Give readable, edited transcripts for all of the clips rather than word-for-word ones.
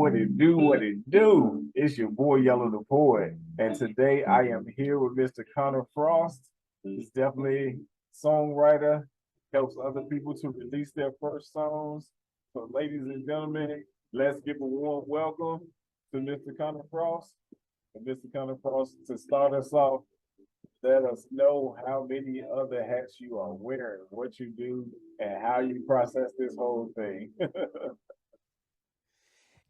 what it do, what it do. It's your boy Yellow the Poet. And today I am here with Mr. Connor Frost. He's definitely a songwriter, helps other people to release their first songs. So, ladies and gentlemen, let's give a warm welcome to Mr. Connor Frost. And Mr. Connor Frost, to start us off, let us know how many other hats you are wearing, what you do, and how you process this whole thing.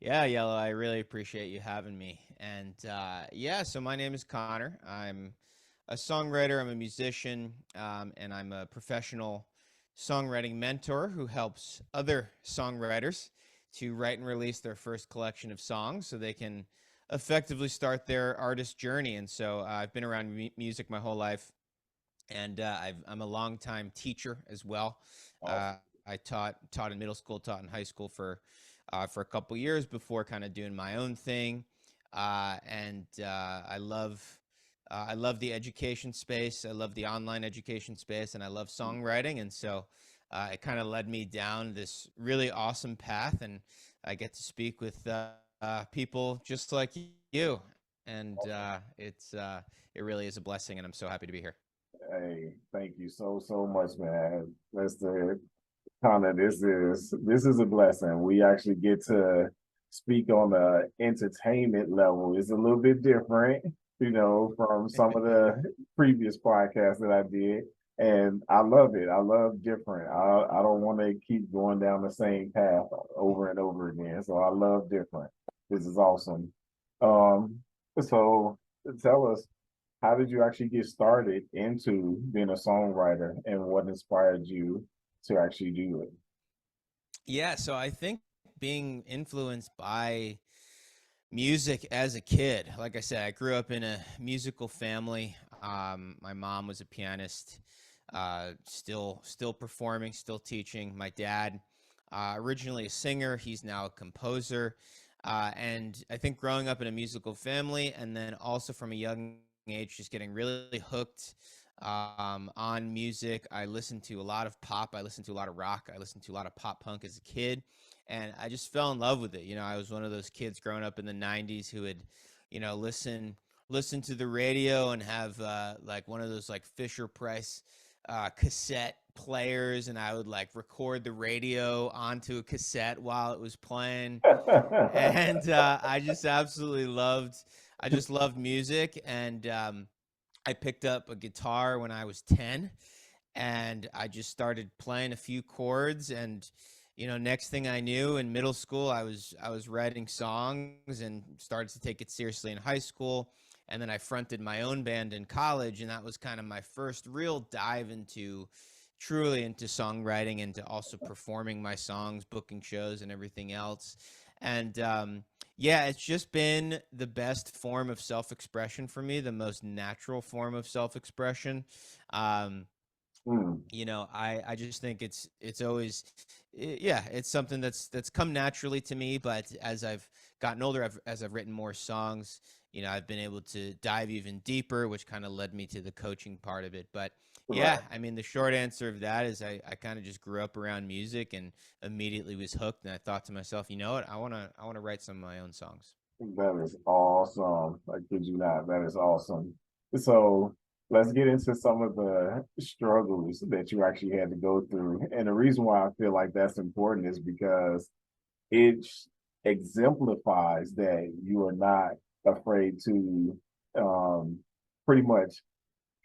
Yeah, Yellow, I really appreciate you having me. And yeah, so my name is Connor. I'm a songwriter, I'm a musician, and I'm a professional songwriting mentor who helps other songwriters to write and release their first collection of songs so they can effectively start their artist journey. And so I've been around music my whole life, and I'm a longtime teacher as well. Awesome. I taught in middle school, taught in high school for a couple years before kind of doing my own thing, and I love the education space. I love the online education space, and I love songwriting. And so it kind of led me down this really awesome path, and I get to speak with people just like you, and it really is a blessing, and I'm so happy to be here. Hey, thank you so much, man. Mr. Connor, this is a blessing. We actually get to speak on the entertainment level. It's a little bit different, from some of the previous podcasts that I did. And I love it. I love different. I don't want to keep going down the same path over and over again. So I love different. This is awesome. Um, so tell us, how did you actually get started into being a songwriter and what inspired you to actually do it? Yeah, so I think being influenced by music as a kid. Like I said, I grew up in a musical family. My mom was a pianist, still performing, still teaching. My dad, originally a singer, he's now a composer. And I think growing up in a musical family, and then also from a young age, just getting really hooked on music. I listened to a lot of pop. I listened to a lot of rock. I listened to a lot of pop punk as a kid, and I just fell in love with it. I was one of those kids growing up in the '90s who would, listen to the radio and have like one of those like Fisher Price cassette players, and I would like record the radio onto a cassette while it was playing, and I just absolutely loved. I just loved music, and I picked up a guitar when I was 10, and I just started playing a few chords. And next thing I knew, in middle school I was writing songs and started to take it seriously in high school. And then I fronted my own band in college, and that was kind of my first real dive into truly into songwriting and to also performing my songs, booking shows and everything else. And yeah, it's just been the best form of self-expression for me, the most natural form of self-expression. Um, Hmm. I just think it's always, yeah, it's something that's come naturally to me. But as I've gotten older, as I've written more songs, I've been able to dive even deeper, which kind of led me to the coaching part of it. But yeah, Right. I mean, the short answer of that is I kind of just grew up around music and immediately was hooked. And I thought to myself, you know what, I want to write some of my own songs. That is awesome. I kid you not. That is awesome. So let's get into some of the struggles that you actually had to go through. And the reason why I feel like that's important is because it exemplifies that you are not afraid to um, pretty much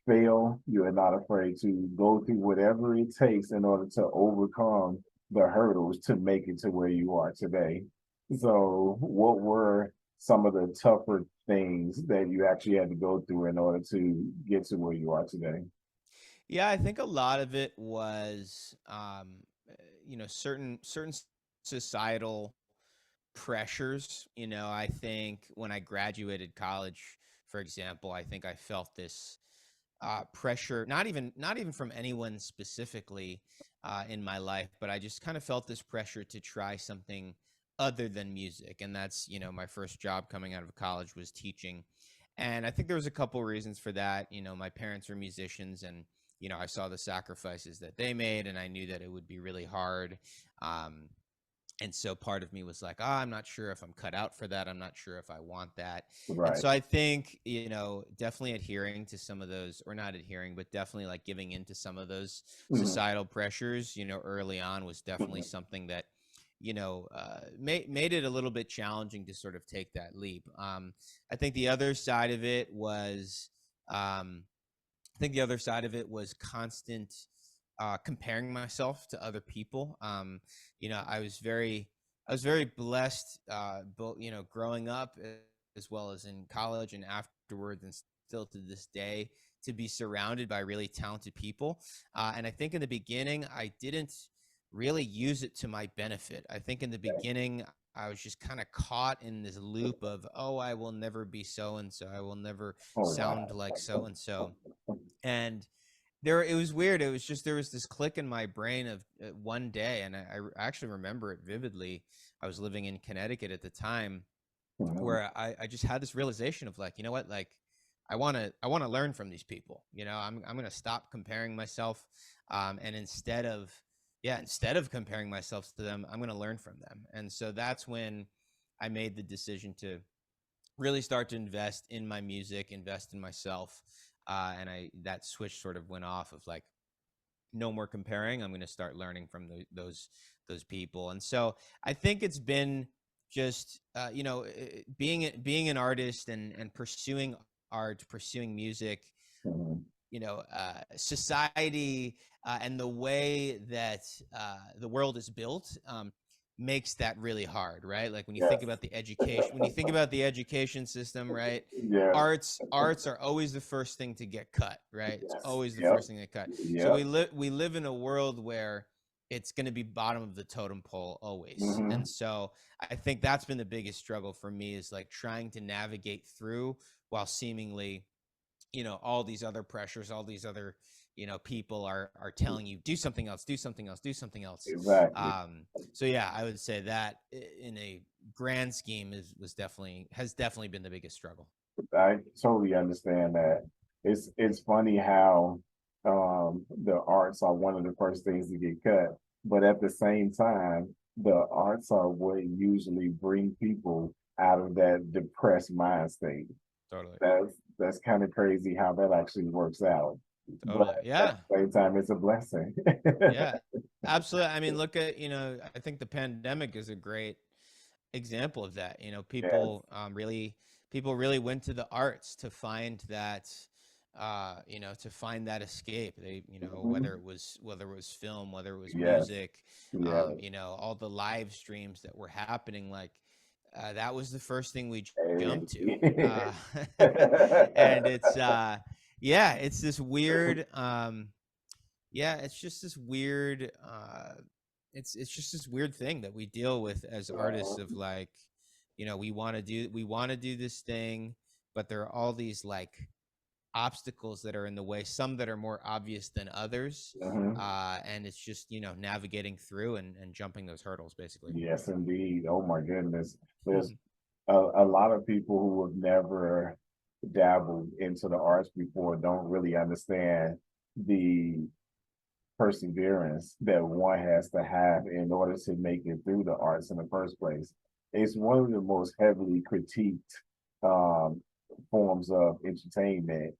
fail. You are not afraid to go through whatever it takes in order to overcome the hurdles to make it to where you are today. So, what were some of the tougher things that you actually had to go through in order to get to where you are today? Yeah, I think a lot of it was, certain societal pressures. I think when I graduated college, for example, I think I felt this pressure, not even from anyone specifically in my life, but I just kind of felt this pressure to try something other than music. And that's, my first job coming out of college was teaching. And I think there was a couple reasons for that. My parents were musicians, and I saw the sacrifices that they made, and I knew that it would be really hard. Um, And so part of me was like, ah, I'm not sure if I'm cut out for that. I'm not sure if I want that. And Right. so I think, definitely adhering to some of those, or not adhering, but definitely like giving into some of those Mhm. societal pressures, early on was definitely Mhm. something that, made it a little bit challenging to sort of take that leap. I think the other side of it was, um, I think the other side of it was constant comparing myself to other people. I was very blessed, both growing up as well as in college and afterwards, and still to this day, to be surrounded by really talented people. And I think in the beginning, I didn't really use it to my benefit. I think in the beginning, I was just kind of caught in this loop of, oh, I will never be so and so. I will never Oh, sound wow. like so and so. And it was weird. It was just, there was this click in my brain of one day, and I actually remember it vividly. I was living in Connecticut at the time, Mhm. where I just had this realization of, like, you know what, like, I want to learn from these people. I'm going to stop comparing myself, and instead of comparing myself to them, I'm going to learn from them. And so that's when I made the decision to really start to invest in my music, invest in myself. And that switch sort of went off of, like, no more comparing. I'm going to start learning from those people. And so I think it's been just, being an artist, and pursuing art, pursuing music, Mhm. society, and the way that the world is built, makes that really hard, right? Like, Yes. when you think about the education system, right? Yes. Arts are always the first thing to get cut, right? It's Yes. always the Yep. first thing to get cut. So Yep. we live in a world where it's going to be bottom of the totem pole always. And Hmm. so I think that's been the biggest struggle for me, is like trying to navigate through, while seemingly, all these other pressures, all these other, people are telling you, do something else, do something else, do something else. Exactly. So yeah, I would say that, in a grand scheme, has definitely been the biggest struggle. I totally understand that. It's funny how the arts are one of the first things to get cut, but at the same time, the arts are what usually bring people out of that depressed mind state. Totally. That's kind of crazy how that actually works out. But Totally. at Yeah. the same time, it's a blessing. Yeah. Absolutely. I mean, look at, I think the pandemic is a great example of that. Yes. People really went to the arts to find that, to find that escape. They, Mhm. whether it was film, whether it was Yes. music, Yes. all the live streams that were happening, like, that was the first thing we jumped to. Hey. And yeah, it's this weird, yeah, it's just this weird, it's just this weird thing that we deal with as artists, of, like, we want to do this thing, but there are all these, like, obstacles that are in the way, some that are more obvious than others. Mhm. And it's just, navigating through, and jumping those hurdles, basically. Yes, indeed. Oh my goodness. There's a lot of people who have never dabbled into the arts before don't really understand the perseverance that one has to have in order to make it through the arts in the first place. It's one of the most heavily critiqued um, forms of entertainment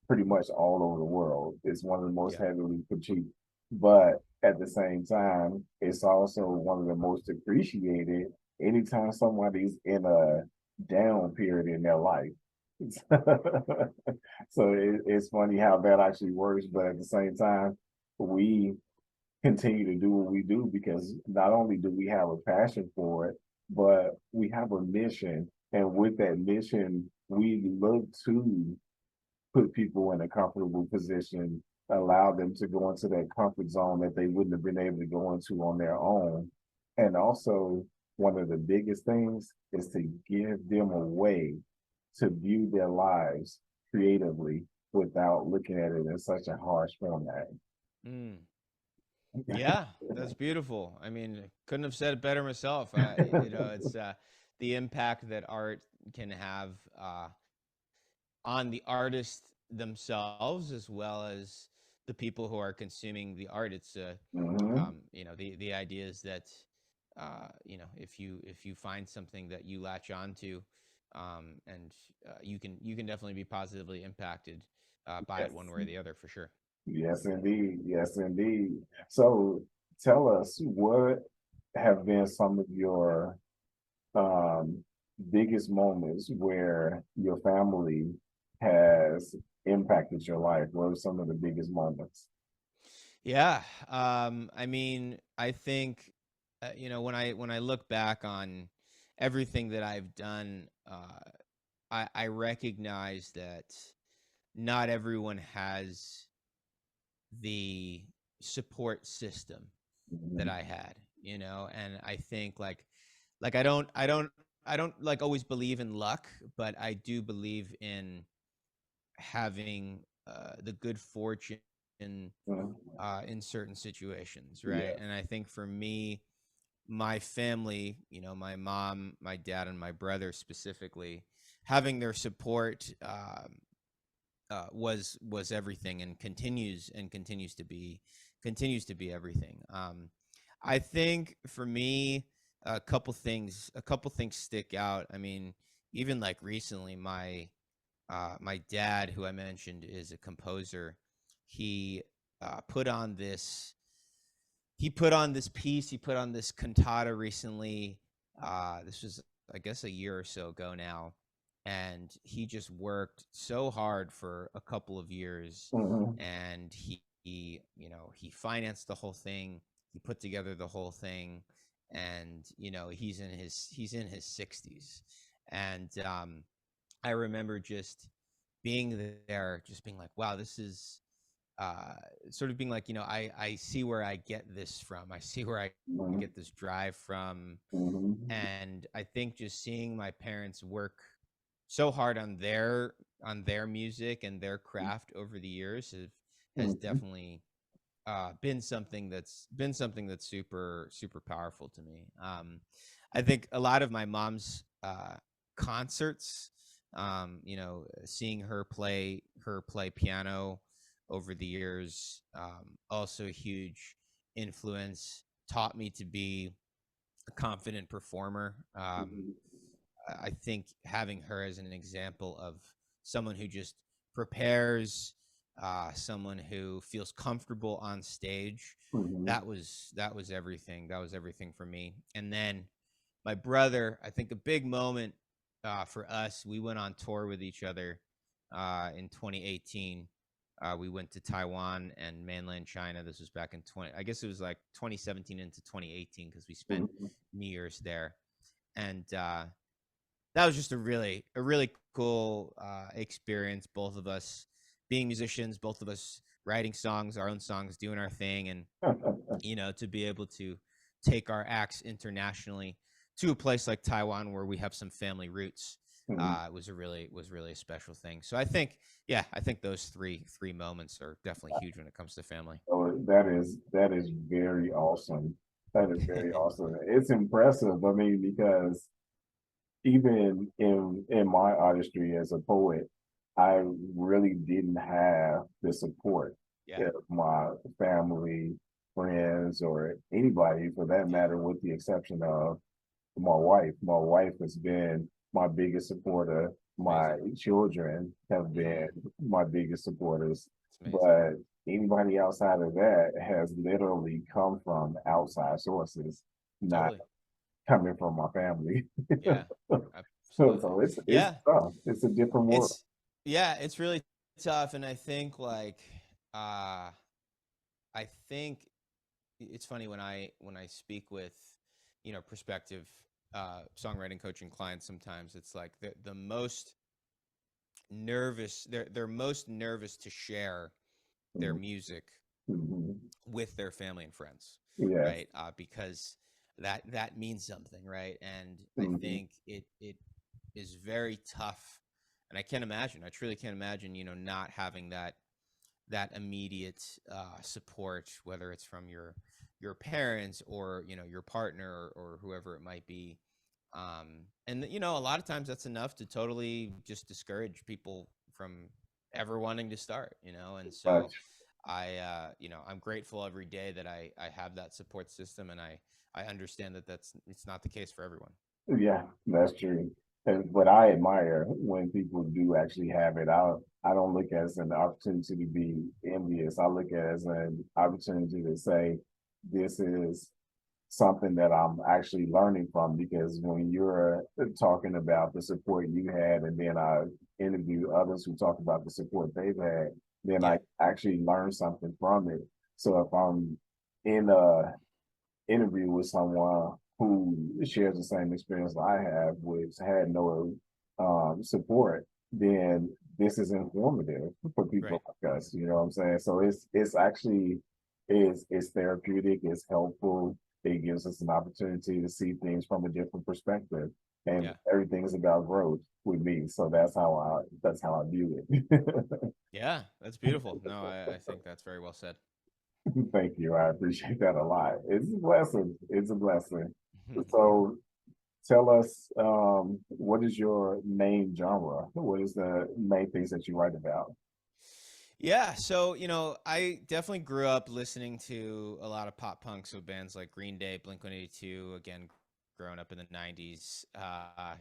pretty much all over the world. It's one of the most Yeah. heavily critiqued, but at the same time, it's also one of the most appreciated anytime somebody's in a down period in their life. So it's funny how that actually works, but at the same time, we continue to do what we do because not only do we have a passion for it, but we have a mission. And with that mission, we look to put people in a comfortable position, allow them to go into that comfort zone that they wouldn't have been able to go into on their own. And also, one of the biggest things is to give them a way to view their lives creatively without looking at it in such a harsh format. Mm. Yeah, that's beautiful. I mean, couldn't have said it better myself. It's, the impact that art can have, on the artists themselves, as well as the people who are consuming the art. It's, Hmm. the idea is that, if you find something that you latch onto, and you can definitely be positively impacted by it one Yes. way or the other for sure. Yes, indeed. Yes, indeed. So tell us what have been some of your um, biggest moments where your family has impacted your life? What are some of the biggest moments? Yeah. I mean, I think, when I look back on everything that I've done, I recognize that not everyone has the support system that Mhm. I had, and I think like I don't like always believe in luck, but I do believe in having the good fortune Mhm. in certain situations, right? Yeah. And I think for me, my family, my mom, my dad, and my brother specifically, having their support was everything, and continues to be everything. I think for me, a couple things stick out. I mean, even like recently, my dad, who I mentioned is a composer, he put on this he put on this cantata recently. This was, I guess, a year or so ago now, and he just worked so hard for a couple of years, Mhm. and he financed the whole thing. He put together the whole thing, and he's in his 60s, and I remember just being there, just being like, wow, this is uh sort of being like, I see where I get this from. I see where I Mhm. get this drive from. Mhm. And I think just seeing my parents work so hard on their music and their craft over the years has Mhm. definitely been something that's super super powerful to me. I think a lot of my mom's concerts, seeing her play piano over the years, also a huge influence. Taught me to be a confident performer. Mhm. I think having her as an example of someone who just prepares, someone who feels comfortable on stage, Mhm. that was everything. That was everything for me. And then my brother, I think a big moment for us. We went on tour with each other in 2018. We went to Taiwan and mainland China. This was back in 20. I guess it was like 2017 into 2018 because we spent Mhm. New Year's there, and that was just a really cool experience. Both of us being musicians, both of us writing songs, our own songs, doing our thing, and to be able to take our acts internationally to a place like Taiwan where we have some family roots. Mhm. Was really a special thing. So I think, yeah, I think those three moments are definitely huge when it comes to family. So that is very awesome. That is very awesome. It's impressive. I mean, because even in my artistry as a poet, I really didn't have the support Yeah, of my family, friends, or anybody for that yeah, matter, with the exception of my wife. My wife has been my biggest supporter. it's My amazing. children have been my biggest supporters. It's amazing. But anybody outside of that has literally come from outside sources, not Totally. coming from my family. Yeah, So, absolutely. it's Yeah, tough. It's a different world. it's it's really tough, and I think uh I think it's funny when I speak with prospective songwriting coaching clients. Sometimes it's like the most nervous, they're most nervous to share their music Mhm. with their family and friends, Yes. right? Because that means something, right? And I Mhm. think it is very tough, and I can't imagine. I truly can't imagine, not having that immediate support, whether it's from your parents or your partner, or whoever it might be. And a lot of times that's enough to totally just discourage people from ever wanting to start. And so Much. I'm grateful every day that I have that support system, and I understand that it's not the case for everyone. Yeah, that's true. But I admire when people do actually have it. I don't look at it as an opportunity to be envious. I look at it as an opportunity to say, this is something that I'm actually learning from, because when you're talking about the support you had, and then I interview others who talk about the support they've had, then Yeah, I actually learn something from it. So if I'm in a interview with someone who shares the same experience I have, which had no support, then this is informative for right. people like us. You know what I'm saying? So it's actually it's therapeutic, it's helpful. It gives us an opportunity to see things from a different perspective. And Yeah, everything is about growth with me. So that's how I view it. yeah, that's beautiful. No, I think that's very well said. Thank you. I appreciate that a lot. It's a blessing. It's a blessing. So tell us, what is your main genre? What is the main things that you write about? Yeah, so I definitely grew up listening to a lot of pop punk, so bands like Green Day, Blink-182. Again, growing up in the '90s, a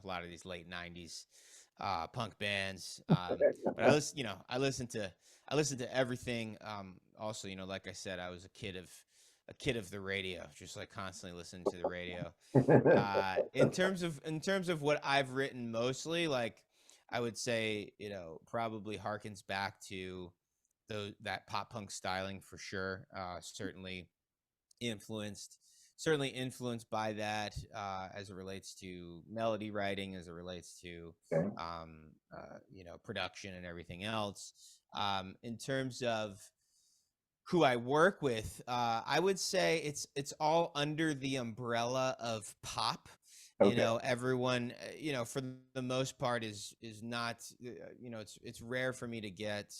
lot of these late '90s punk bands. But I listened to everything. Also, like I said, I was a kid of the radio, just like constantly listening to the radio. In terms of what I've written, mostly like I would say, probably harkens back to that pop punk styling for sure. Influenced, certainly influenced by that, as it relates to melody writing, as it relates to Okay. production and everything else. In terms of who I work with, I would say it's all under the umbrella of pop. Okay. Everyone, for the most part, is not. It's rare for me to get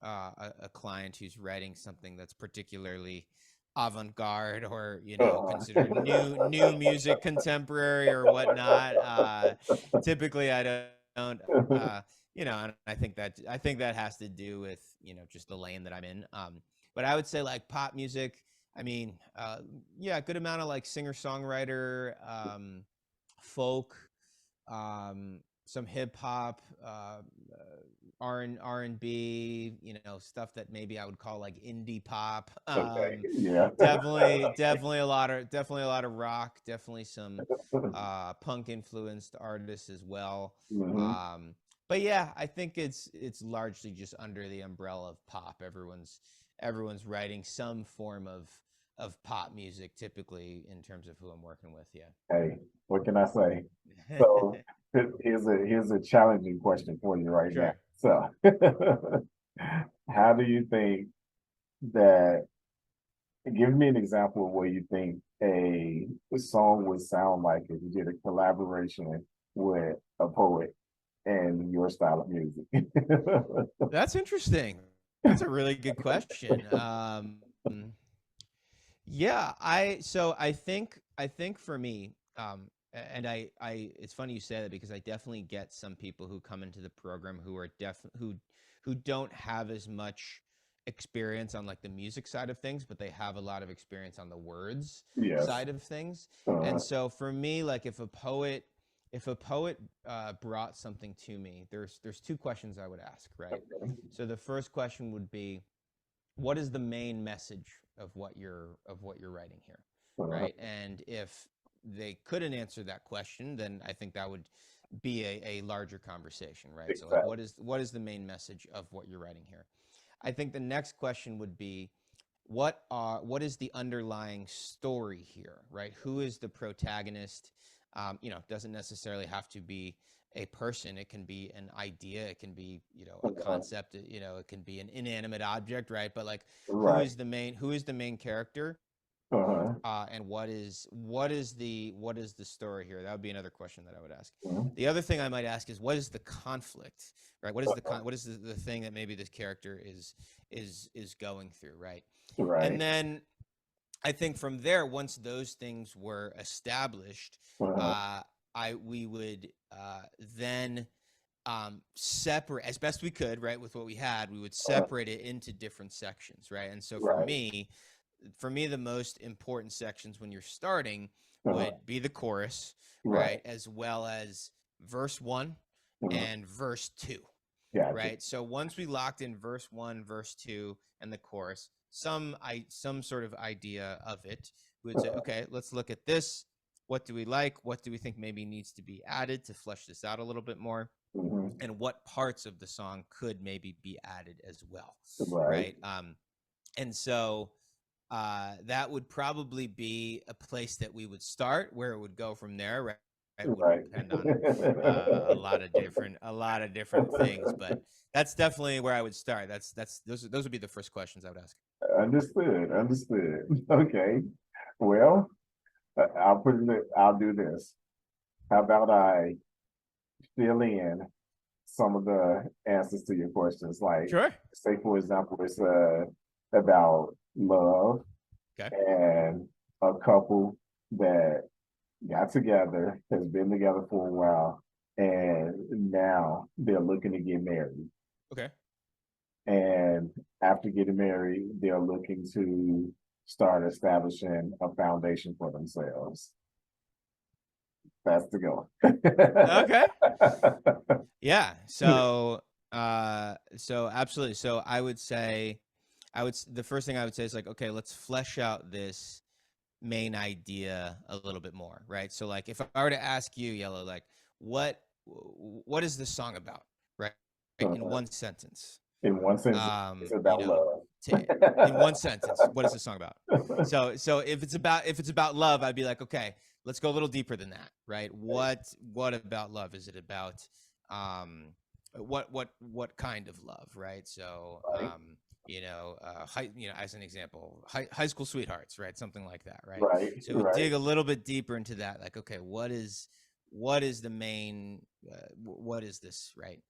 a client who's writing something that's particularly avant-garde, or Uh, considered new music, contemporary or whatnot. Typically, I don't. And I think that has to do with just the lane that I'm in. But I would say like pop music. I mean, yeah, a good amount of like singer songwriter, folk, some hip hop, R and B, stuff that maybe I would call like indie pop. okay. Yeah. Definitely a lot of rock, definitely some punk influenced artists as well. Hmm. Um, but yeah, I think it's largely just under the umbrella of pop. Everyone's writing some form of pop music, typically in terms of who I'm working with. Hey, what can I say? Yeah. So here's a challenging question for you right now. Sure. So how do you think that give me an example of where you think a song would sound like if you did a collaboration with a poet and your style of music. That's interesting. That's a really good question. Yeah, I think for me, and it's funny you say that, because I definitely get some people who come into the program who are who don't have as much experience on like the music side of things, but they have a lot of experience on the words Yes. side of things. And Uh, so for me, like if a poet brought something to me, there's two questions I would ask, right? So the first question would be, what is the main message of what you're writing here, uh, right? And if they couldn't answer that question, then I think that would be a larger conversation, right? So like, exactly. what is the main message of what you're writing here? I think the next question would be, what is the underlying story here, right? Who is the protagonist? Doesn't necessarily have to be a person. It can be an idea. It can be, a Uh, concept. It can be an inanimate object, right? But like, who right. is the main character? Uh, And what is the story here? That would be another question that I would ask. uh, The other thing I might ask is, what is the conflict, right? What is the thing that maybe this character is going through, right? And right. then I think from there, once those things were established, Uh, I we would then separate as best we could, right? With what we had, we would uh, separate it into different sections, right? And so right, for me, the most important sections when you're starting uh, would be the chorus, right, right? As well as verse one uh, and verse two, gotcha. right? So once we locked in verse one, verse two, and the chorus, some sort of idea of it, we would say, Uh, okay, let's look at this. What do we like? What do we think maybe needs to be added to flesh this out a little bit more? mhm, And what parts of the song could maybe be added as well, right, right? And so that would probably be a place that we would start. Where it would go from there, right? Right, would right. depend on a lot of different things, but that's definitely where I would start. That's those would be the first questions I would ask. Understood, understood. Okay. Well, I'll do this. How about I fill in some of the answers to your questions? Like, Sure. say, for example, it's about love Okay. and a couple that got together, has been together for a while, and now they're looking to get married. Okay. And after getting married, they're looking to start establishing a foundation for themselves. That's the goal. Okay. Yeah. So absolutely. So I would say, the first thing I would say is like, okay, let's flesh out this main idea a little bit more, right? So like, if I were to ask you, Yellow, like, what is this song about, right? Right, in one sentence, In one sense, it's you about know, love. in one sentence, what is this song about? So if it's about love, I'd be like, okay, let's go a little deeper than that, right? What about love? Is it about um what kind of love, right? So Right, as an example, high school sweethearts, right? Something like that, right? right, So we right. dig a little bit deeper into that, like, okay, what is the main what is this, right?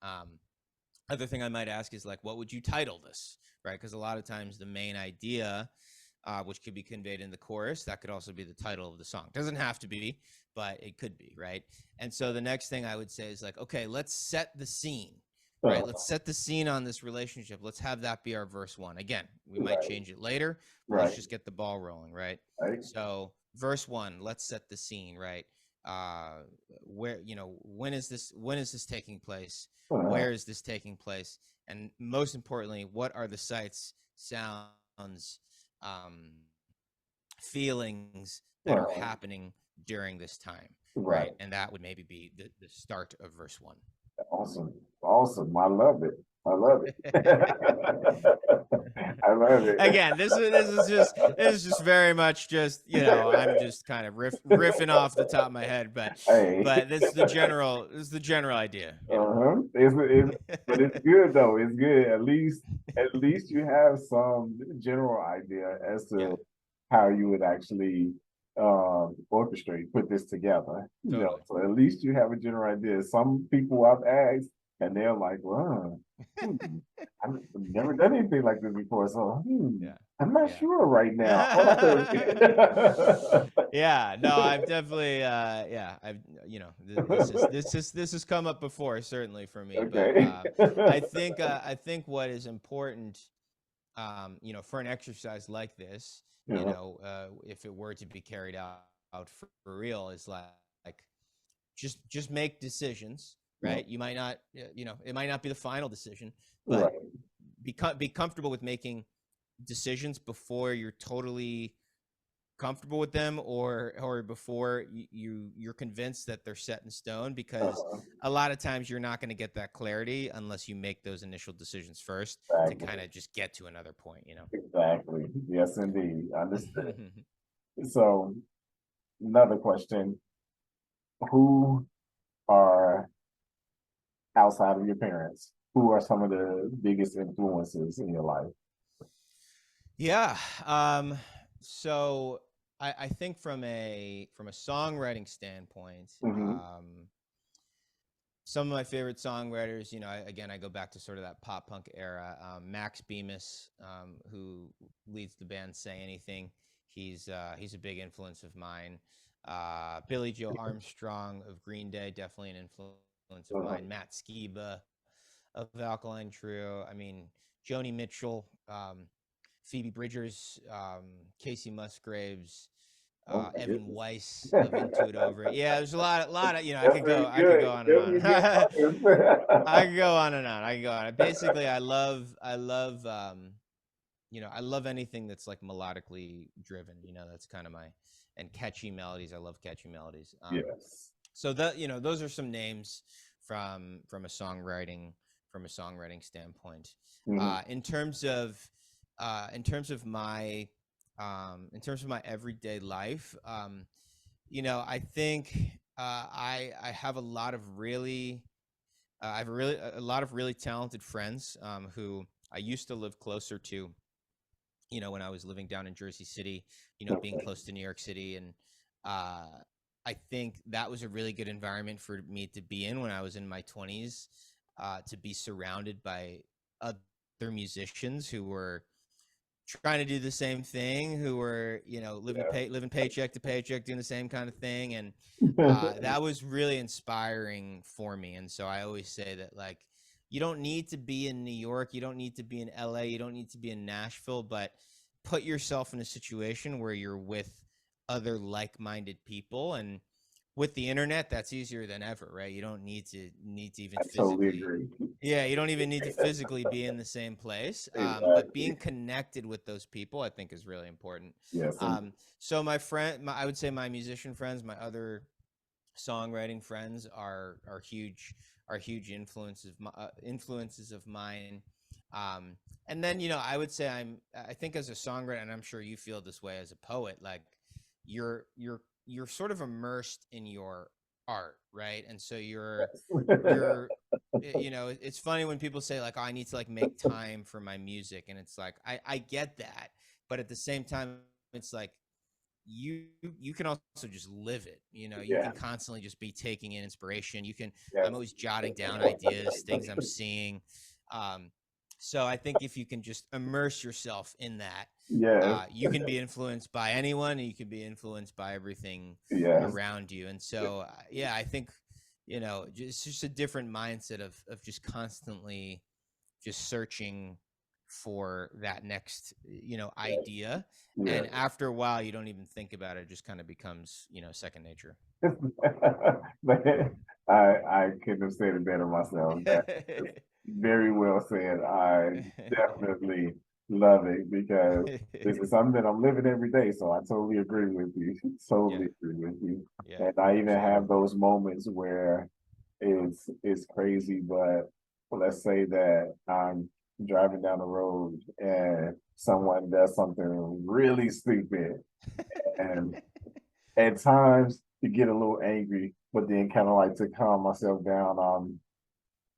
Other thing I might ask is like, what would you title this, right? Because a lot of times the main idea, which could be conveyed in the chorus, that could also be the title of the song. Doesn't have to be, but it could be, right? And so the next thing I would say is like, okay, let's set the scene, right? Uh, Let's set the scene on this relationship. Let's have that be our verse one. Again, we might right, change it later, but let's right, just get the ball rolling, right? right. So verse one, let's set the scene, right? Where, when is this taking place? Uh, Where is this taking place? And most importantly, what are the sights, sounds, um, feelings that are uh, happening during this time, right. right? And that would maybe be the start of verse one. Awesome. Awesome. I love it. I love it. I love it. Again, this is just very much just, I'm just kind of riffing off the top of my head, Hey, this is the general idea. Yeah. uh-huh. But it's good though. It's good. At least you have some general idea as Yeah, to how you would actually orchestrate, put this together. totally. So at least you have a general idea. Some people I've asked and they're like, well, I've never done anything like this before. So Yeah. I'm not Yeah. sure right now. Yeah, no, I've definitely I've this has come up before, certainly for me, but Okay. I think what is important, for an exercise like this, Yeah. if it were to be carried out for real, is like just make decisions, Yeah. right? You might not, it might not be the final decision, but Right. be comfortable with making decisions before you're totally comfortable with them, or before you're convinced that they're set in stone, because Uh, a lot of times you're not going to get that clarity unless you make those initial decisions first to exactly. kind of just get to another point. Exactly. Yes, indeed. Understood. So another question: who are outside of your parents? Who are some of the biggest influences in your life? Yeah. So I think from a songwriting standpoint, Hmm. some of my favorite songwriters, again, I go back to sort of that pop punk era. Max Bemis, who leads the band Say Anything, he's a big influence of mine. Billy Joe Armstrong of Green Day, definitely an influence of mine. Matt Skiba of Alkaline Trio. I mean, Joni Mitchell, Phoebe Bridgers, Casey Musgraves, Oh my Evan goodness. Weiss of Into It Over. Yeah, there's a lot of, That's really I could good. go on and Give on. me good I artists. could go on and on. I could go on. Basically, I love, I love anything that's like melodically driven. That's kind of my, and catchy melodies. I love catchy melodies. Yes. So that, those are some names from a songwriting standpoint. Mhm. In terms of in terms of my everyday life, I think I have a lot of really I have a lot of really talented friends who I used to live closer to, when I was living down in Jersey City, being Okay. close to New York City. And uh, I think that was a really good environment for me to be in when I was in my 20s, to be surrounded by other musicians who were trying to do the same thing, who were, living paycheck to paycheck, doing the same kind of thing. And that was really inspiring for me. And so I always say that, like, you don't need to be in New York, you don't need to be in LA, you don't need to be in Nashville, but put yourself in a situation where you're with other like-minded people. And with the internet, that's easier than ever, right? You don't need to even I totally physically, agree. yeah, you don't even need to physically be in the same place. But Exactly. being connected with those people, I think, is really important. Yes. And So I would say my musician friends, my other songwriting friends are huge influences of mine. And then, I would say I think, as a songwriter, and I'm sure you feel this way as a poet, like, you're sort of immersed in your art, right? And so you're it's funny when people say, like, oh, I need to, like, make time for my music. And it's like, I get that, but at the same time, it's like, you you can also just live it. You can yeah. constantly just be taking in inspiration. I'm Yes. always jotting down ideas, things I'm seeing. um, so I think if you can just immerse yourself in that, Yes. you can be influenced by anyone, and you can be influenced by everything Yes. around you. And so, yeah, I think, it's just a different mindset of just constantly just searching for that next, idea. Yes. And after a while, you don't even think about it. It just kind of becomes, second nature. But I couldn't have said it better myself. That is very well said. I definitely love it because this is something that I'm living every day. So I totally agree with you. Yeah. Totally agree with you. Yeah, And I even have absolutely. those moments where it's crazy, but let's say that I'm driving down the road and someone does something really stupid, and at times to get a little angry, but then kind of like to calm myself down. I'm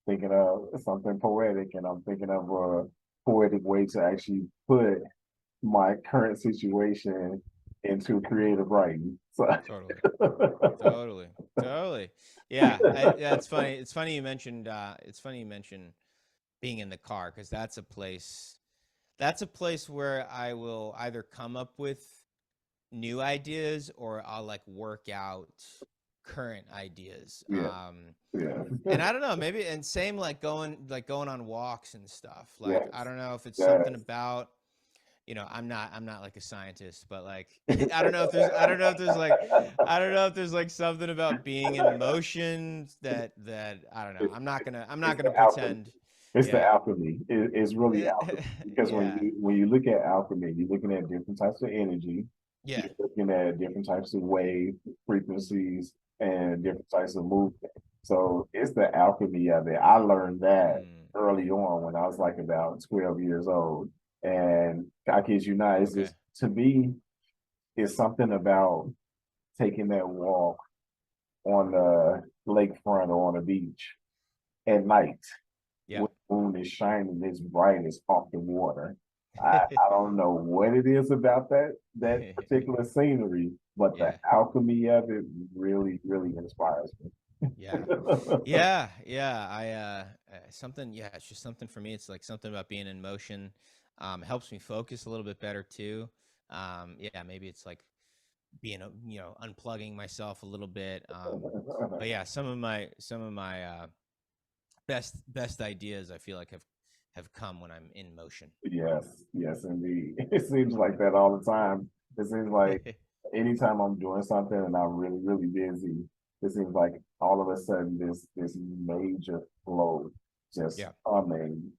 thinking of something poetic, and I'm thinking of a poetic way to actually put my current situation into creative writing. So, Totally. Totally. Totally. Yeah, it's funny. It's funny you mentioned being in the car, because that's a place where I will either come up with new ideas, or I'll, like, work out current ideas. yeah, yeah, And I don't know, maybe, and same, like going on walks and stuff. Like, I yes, don't know if it's something yes. about, I'm not like a scientist, but, like, I don't know if there's like something about being in motion that I don't know. It, I'm not it's gonna the alchemy. pretend. It's the Yeah. alchemy. It's really alchemy because when Yeah. you look at alchemy, you're looking at different types of energy. Yeah. You're looking at different types of wave frequencies and different types of movement. So it's the alchemy of it. I learned that Mm, early on when I was like about 12 years old. And I kid you not, it's okay. just to me, it's something about taking that walk on the lakefront or on the beach at night Yeah. when the moon is shining its brightest off the water. I don't know what it is about that particular scenery, but the Yeah. alchemy of it really, really inspires me. Yeah. Yeah. Something. Yeah, it's just something for me. It's like something about being in motion. It helps me focus a little bit better too. Yeah, maybe it's like being, unplugging myself a little bit. But yeah, some of my best ideas I feel like have come when I'm in motion. Yes, yes, indeed. It seems like that all the time. It seems like anytime I'm doing something and I'm really, really busy, it seems like all of a sudden this major flow just Yeah,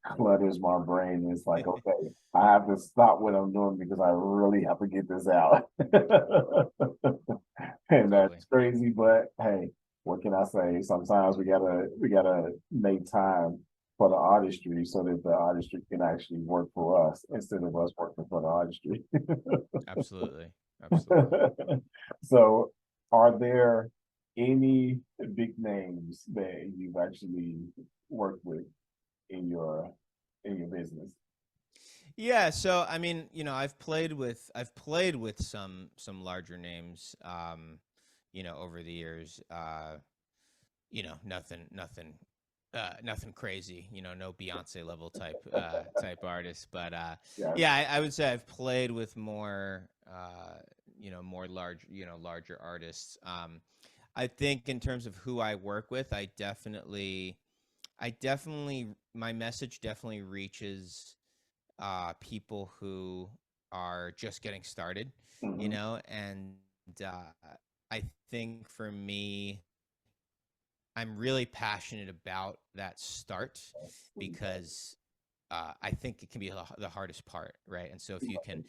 clutters my brain. It's like, okay, I have to stop what I'm doing because I really have to get this out. And totally. that's crazy, but hey, what can I say? Sometimes we gotta make time for the artistry so that the artistry can actually work for us instead of us working for the artistry. Absolutely. Absolutely. So, are there any big names that you've actually worked with in your in your business? Yeah, so I mean, I've played with some larger names over the years. Nothing crazy, no Beyonce level type artist, but Yeah. yeah, I would say I've played with more larger artists. I think in terms of who I work with, I definitely my message definitely reaches people who are just getting started, Mhm. and I think for me, I'm really passionate about that start because I think it can be the hardest part, right? And so if you can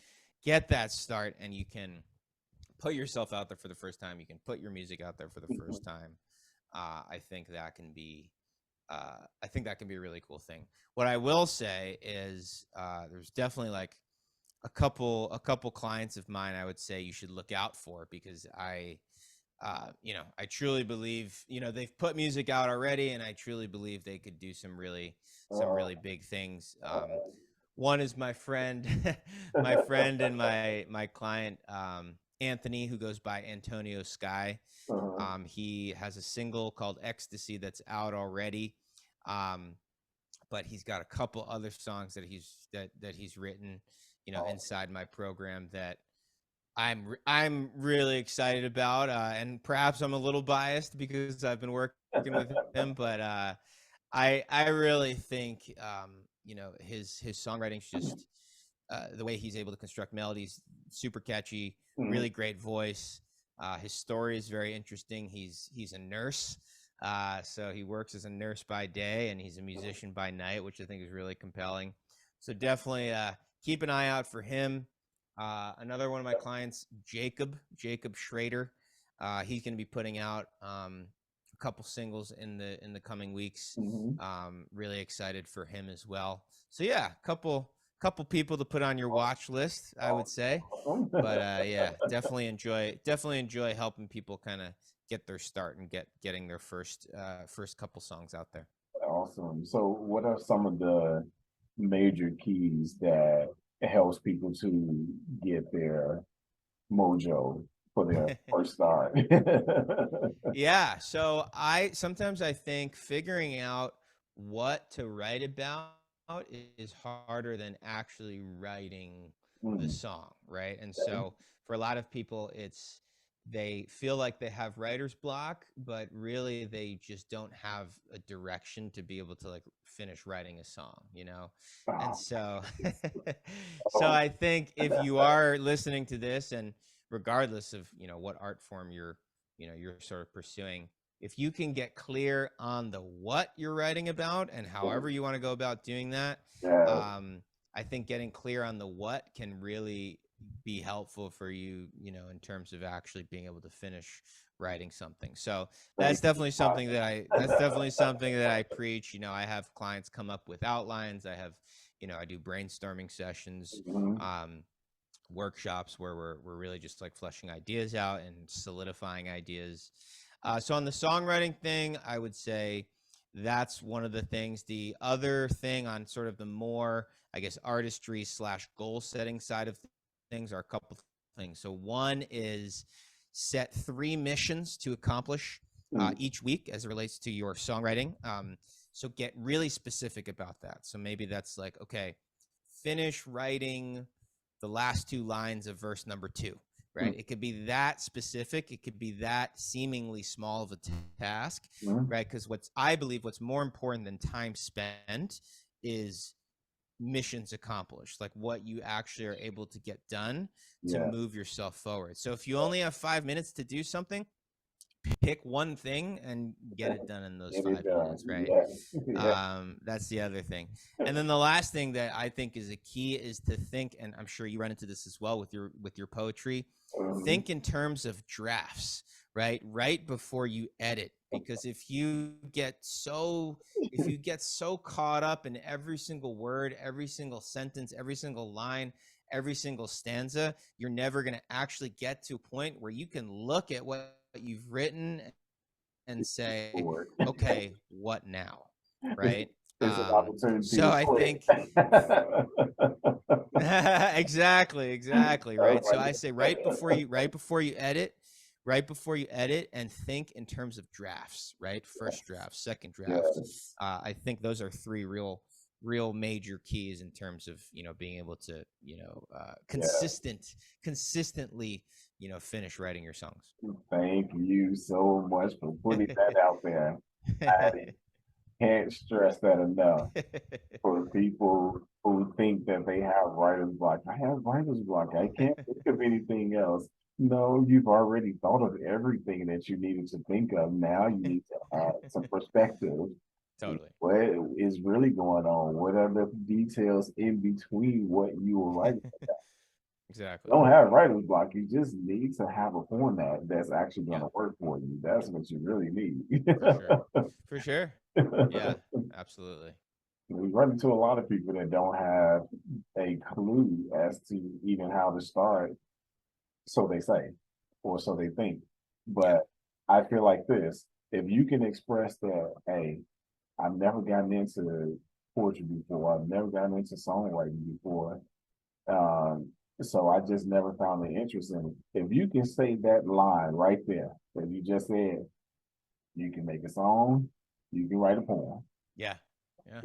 get that start and you can put yourself out there for the first time, you can put your music out there for the first time. I think that can be I think that can be a really cool thing. What I will say is there's definitely like a couple clients of mine I would say you should look out for because I truly believe, they've put music out already, and I truly believe they could do some really big things. One is my friend, my friend and my client, Anthony, who goes by Antonio Sky. Uh-huh. He has a single called Ecstasy that's out already. Um, but he's got a couple other songs that he's written, inside my program that I'm really excited about, and perhaps I'm a little biased because I've been working with him, but I really think his songwriting's just the way he's able to construct melodies, super catchy, Mhm. really great voice. His story is very interesting. He's a nurse, so he works as a nurse by day, and he's a musician by night, which I think is really compelling. So definitely keep an eye out for him. Another one of my clients, Jacob Schrader. He's going to be putting out a couple singles in the coming weeks. Mhm. Really excited for him as well. So yeah, couple people to put on your watch list, I would say. Awesome. But yeah, definitely enjoy helping people kind of get their start and getting their first couple songs out there. Awesome. So, what are some of the major keys that helps people to get their mojo for their first start? Yeah, so I think figuring out what to write about is harder than actually writing the Mm, song, right? And okay. so for a lot of people, they feel like they have writer's block, but really they just don't have a direction to be able to like finish writing a song. And Oh, so so oh, I think if you are listening to this, and regardless of, what art form you're sort of pursuing, if you can get clear on the what you're writing about and however you want to go about doing that, yeah, um, I think getting clear on the what can really be helpful for you, in terms of actually being able to finish writing something. So thank that's you. definitely something that I preach. I have clients come up with outlines. I do brainstorming sessions. Mhm. Um, Workshops where we're really just like fleshing ideas out and solidifying ideas. So on the songwriting thing, I would say that's one of the things. The other thing on sort of the more, I guess, artistry slash goal setting side of things are a couple things. So one is set 3 missions to accomplish Mm, each week as it relates to your songwriting. So get really specific about that. So maybe that's like, okay, finish writing the last 2 lines of verse number 2. right? It could be that specific. It could be that seemingly small of a task, Mhm. right? Because I believe what's more important than time spent is missions accomplished, like what you actually are able to get done to Yeah. move yourself forward. So if you only have 5 minutes to do something, pick one thing and get it done in those Get it 5 minutes, done. right? Yeah. Yeah. That's the other thing. And then the last thing that I think is a key is to think, and I'm sure you run into this as well with your poetry, Mhm. think in terms of drafts, right before you edit, because if you get so caught up in every single word, every single sentence, every single line, every single stanza, you're never going to actually get to a point where you can look at what you've written and say, Forward. okay, what now? It's, Right. it's an opportunity So to I quit. think exactly, right. So I say right before you edit, and think in terms of drafts, right? First draft, second draft. Yes. I think those are three real major keys in terms of being able to Yeah. consistently finish writing your songs. Thank you so much for putting that out there. I can't stress that enough. For people who think that they have writer's block. I have writer's block. I can't think of anything else. No, you've already thought of everything that you needed to think of. Now you need to add some perspective. Totally. What is really going on? What are the details in between what you were writing? Exactly. You don't have writer's block. You just need to have a format that's actually going Yeah, to work for you. That's what you really need. for sure. For sure. Yeah, absolutely. We run into a lot of people that don't have a clue as to even how to start, so they say, or so they think. Yeah. But I feel like this: if you can express that, hey, I've never gotten into poetry before, I've never gotten into songwriting before, um, so I just never found the interest in it. If you can say that line right there that you just said, you can make a song, you can write a poem. Yeah. Yeah.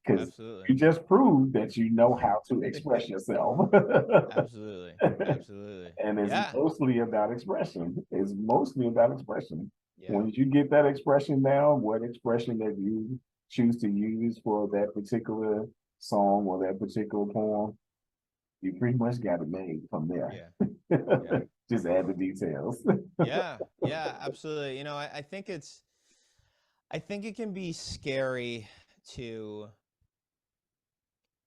Because Absolutely. you just proved that you know how to express yourself. Absolutely. Absolutely. And it's Yeah. mostly about expression. It's mostly about expression. Yeah. Once you get that expression down, what expression that you choose to use for that particular song or that particular poem, you pretty much got it made from there. Yeah. Yeah. Just add the details. Yeah. Yeah. Absolutely. I think it can be scary to,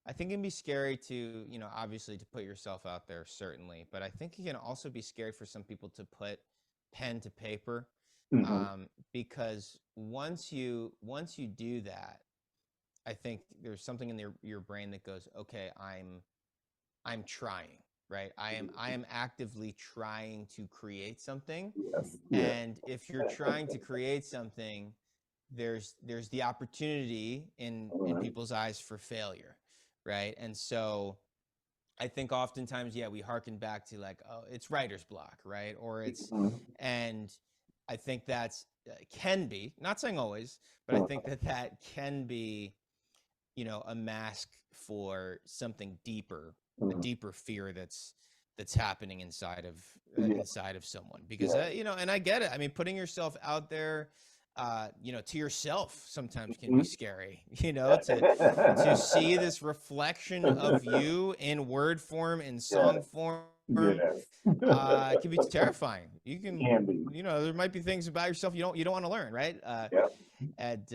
I think it can be scary to, obviously to put yourself out there, certainly, but I think it can also be scary for some people to put pen to paper, Mhm. because once you do that, I think there's something in your brain that goes, okay, I'm trying, right? I am actively trying to create something. Yes. Yeah. And if you're trying to create something, there's the opportunity in Mhm. people's eyes for failure, right? And so I think oftentimes, yeah, we harken back to like, oh, it's writer's block, right? Or it's, Mhm. and I think that's can be, not saying always, but I think Mhm. that can be, a mask for something deeper, a Mhm. deeper fear that's happening Yeah. inside of someone. Because Yeah. and I get it. I mean, putting yourself out there, to yourself sometimes can be Mhm. scary. To see this reflection of you in word form, in Yeah. song form, Yes. it can be terrifying. Can be. There might be things about yourself you don't want to learn, right? Yep. And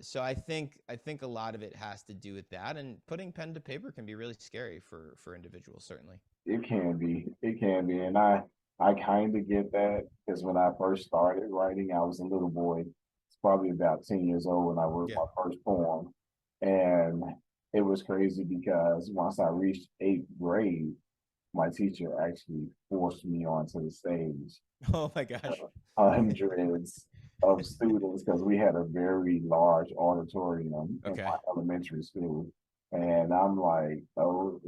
so I think a lot of it has to do with that, and putting pen to paper can be really scary for individuals, certainly. It can be. It can be. And I kind of get that because when I first started writing, I was a little boy. It's probably about 10 years old when I wrote Yeah. my first poem. And it was crazy because once I reached eighth grade, my teacher actually forced me onto the stage. Oh my gosh. Hundreds of students because we had a very large auditorium in Okay. my elementary school. And I'm like, oh,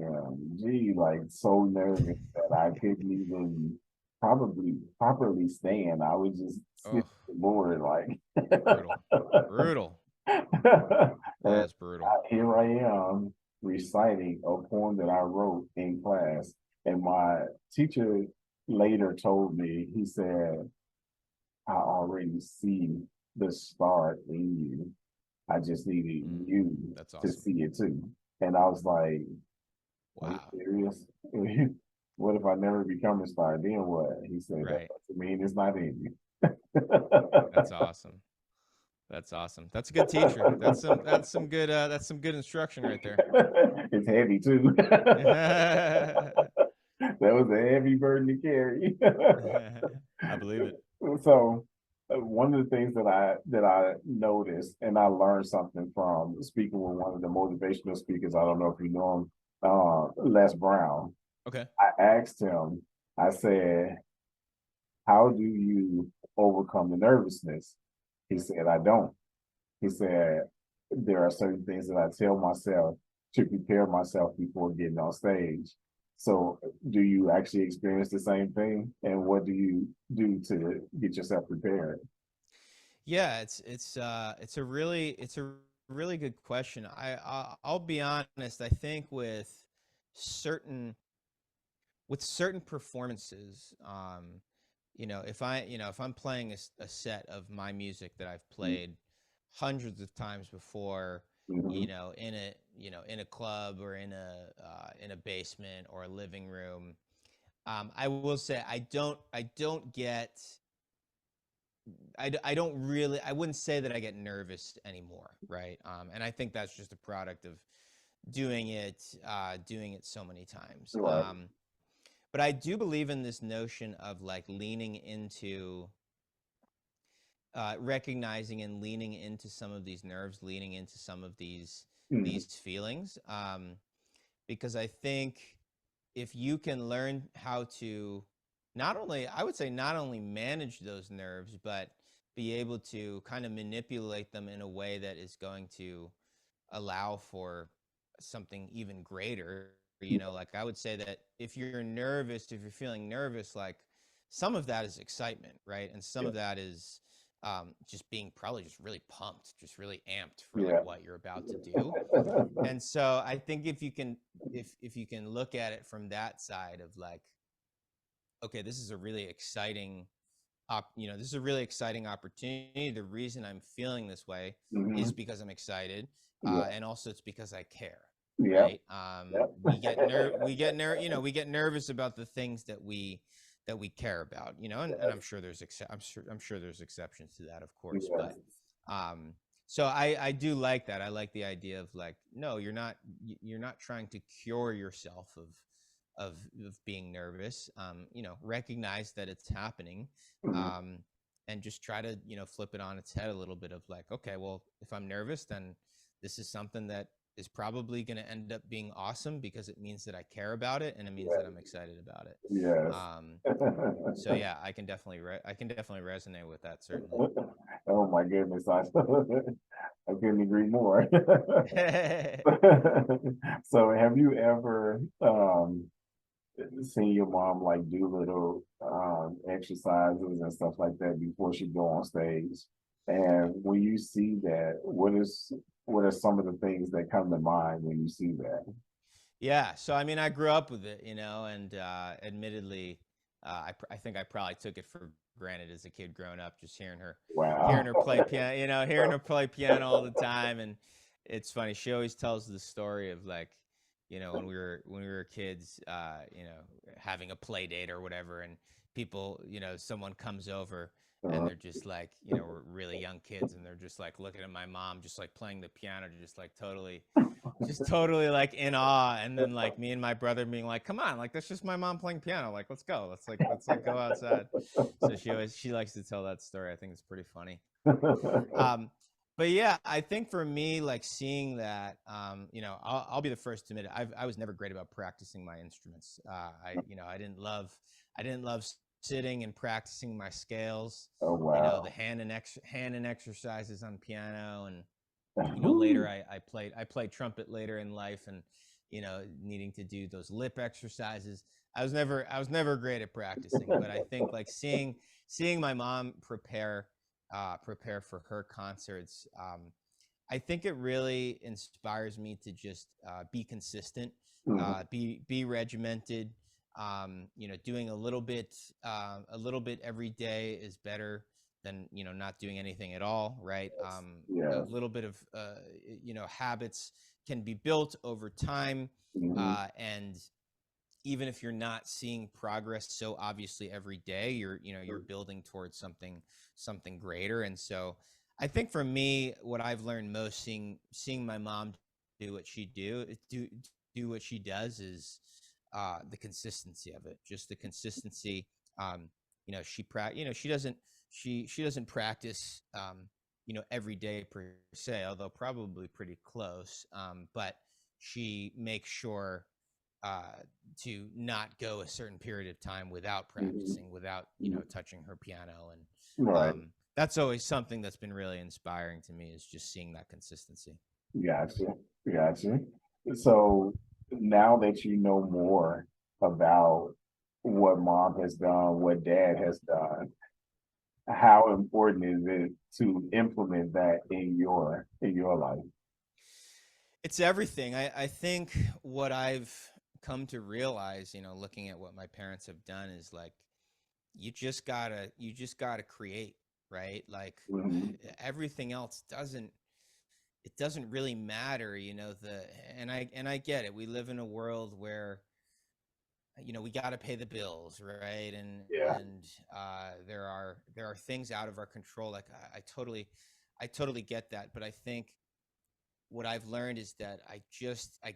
gee, like so nervous that I couldn't even probably properly stand. I would just sit Oh, the board like, brutal. Brutal. and That's brutal. here I am reciting a poem that I wrote in class. And my teacher later told me, he said, I already see the start in you. I just needed Mm, you that's to awesome. see it too. And I was like, are you Wow. serious? What if I never become a star? Then what? He said, that Right. doesn't mean it's not in you. That's awesome. That's awesome. That's a good teacher. That's some good instruction right there. It's heavy too. That was a heavy burden to carry. I believe it. So one of the things that I noticed and I learned something from speaking with one of the motivational speakers, I don't know if you know him, Les Brown. Okay. I asked him, I said, how do you overcome the nervousness? He said, I don't. He said, there are certain things that I tell myself to prepare myself before getting on stage. So, do you actually experience the same thing? And what do you do to get yourself prepared? Yeah, it's a really good question. I'll be honest. I think certain with certain performances, if I'm playing a set of my music that I've played hundreds of times before, Mm-hmm. in a club or in a basement or a living room, I will say I don't get I don't really I wouldn't say that I get nervous anymore, right? And I think that's just a product of doing it so many times. Right. But I do believe in this notion of like leaning into recognizing and leaning into some of these nerves, leaning into some of Mm-hmm. these feelings, because I think if you can learn how to I would say not only manage those nerves, but be able to kind of manipulate them in a way that is going to allow for something even greater. Like I would say that if you're feeling nervous, like some of that is excitement, right? And some Yeah. of that is just being probably just really pumped, just really amped for like Yeah. what you're about to do. And so I think if you can look at it from that side of like, okay, this is a really exciting this is a really exciting opportunity. The reason I'm feeling this way Mm-hmm. is because I'm excited, Yeah. and also it's because I care, Yeah. right? Yeah. We get nervous about the things that we care about, and I'm Yes. sure I'm sure there's exceptions to that, of course, but Yes. um, so I do like that. I like the idea of like, no, you're not trying to cure yourself of being nervous. Recognize that it's happening, Mhm. um, and just try to flip it on its head a little bit of like, okay, well, if I'm nervous, then this is something that is probably going to end up being awesome because it means that I care about it and it means that I'm excited about it. Yes. Um, so yeah, I can definitely resonate with that certainly. Oh my goodness, I couldn't agree more. So have you ever seen your mom like do little exercises and stuff like that before she go on stage? And when you see that, what are some of the things that come to mind when you see that? Yeah, so I mean, I grew up with it, and admittedly, I think I probably took it for granted as a kid growing up, just hearing Wow. her play piano, hearing her play piano all the time. And it's funny, she always tells the story of like, when we were kids, having a play date or whatever, and people, someone comes over and Uh, they're just like, we're really young kids, and they're just like looking at my mom, just like playing the piano, just like totally like in awe. And then like me and my brother being like, come on, like that's just my mom playing piano, like let's like go outside. So she likes to tell that story. I think it's pretty funny. um but yeah, I think for me, like seeing that, I'll be the first to admit it, I was never great about practicing my instruments. I didn't love sitting and practicing my scales, oh the wow. hand and exercises on piano. And later Woo. I played trumpet later in life, and needing to do those lip exercises. I was never great at practicing, but I think like seeing my mom prepare for her concerts, I think it really inspires me to just be consistent, Mhm. be regimented, Doing a little bit every day is better than not doing anything at all, right? A Yes. little bit of habits can be built over time, Hmm. and even if you're not seeing progress so obviously every day, you're building towards something greater. And so I think for me, what I've learned most, seeing my mom do what she do what she does, is the consistency of it, just the consistency. She doesn't practice every day per se, although probably pretty close. But she makes sure uh, to not go a certain period of time without Hmm. practicing, without touching her piano. And Right. that's always something that's been really inspiring to me, is just seeing that consistency. Gotcha. Gotcha. So now that you know more about what mom has done, what dad has done, how important is it to implement that in your life? It's everything. I think what I've come to realize, looking at what my parents have done, is like, you just gotta create, right? Like, Hmm. everything else doesn't really matter, and I get it. We live in a world where we got to pay the bills, right? and Yeah. and there are things out of our control. Like, I totally get that. But I think what I've learned is that I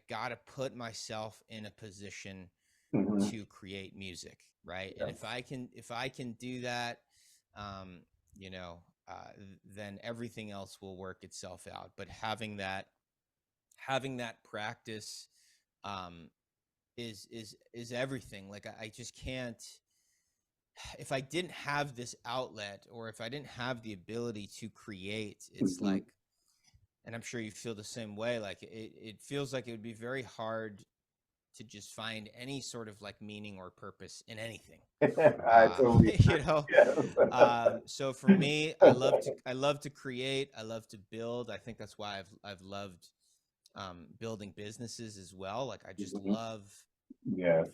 gotta put myself in a position Hmm. to create music, right? And if Yes. I can do that, um you know then everything else will work itself out. But having that practice, um is everything. Like, I just can't, if I didn't have this outlet, or if I didn't have the ability to create, it's Hmm. like, and I'm sure you feel the same way, like it feels like it would be very hard to just find any sort of like meaning or purpose in anything. I totally you know yes. so for me, I love to create, I love to build. I think that's why I've loved building businesses as well. Like, I just Mhm. love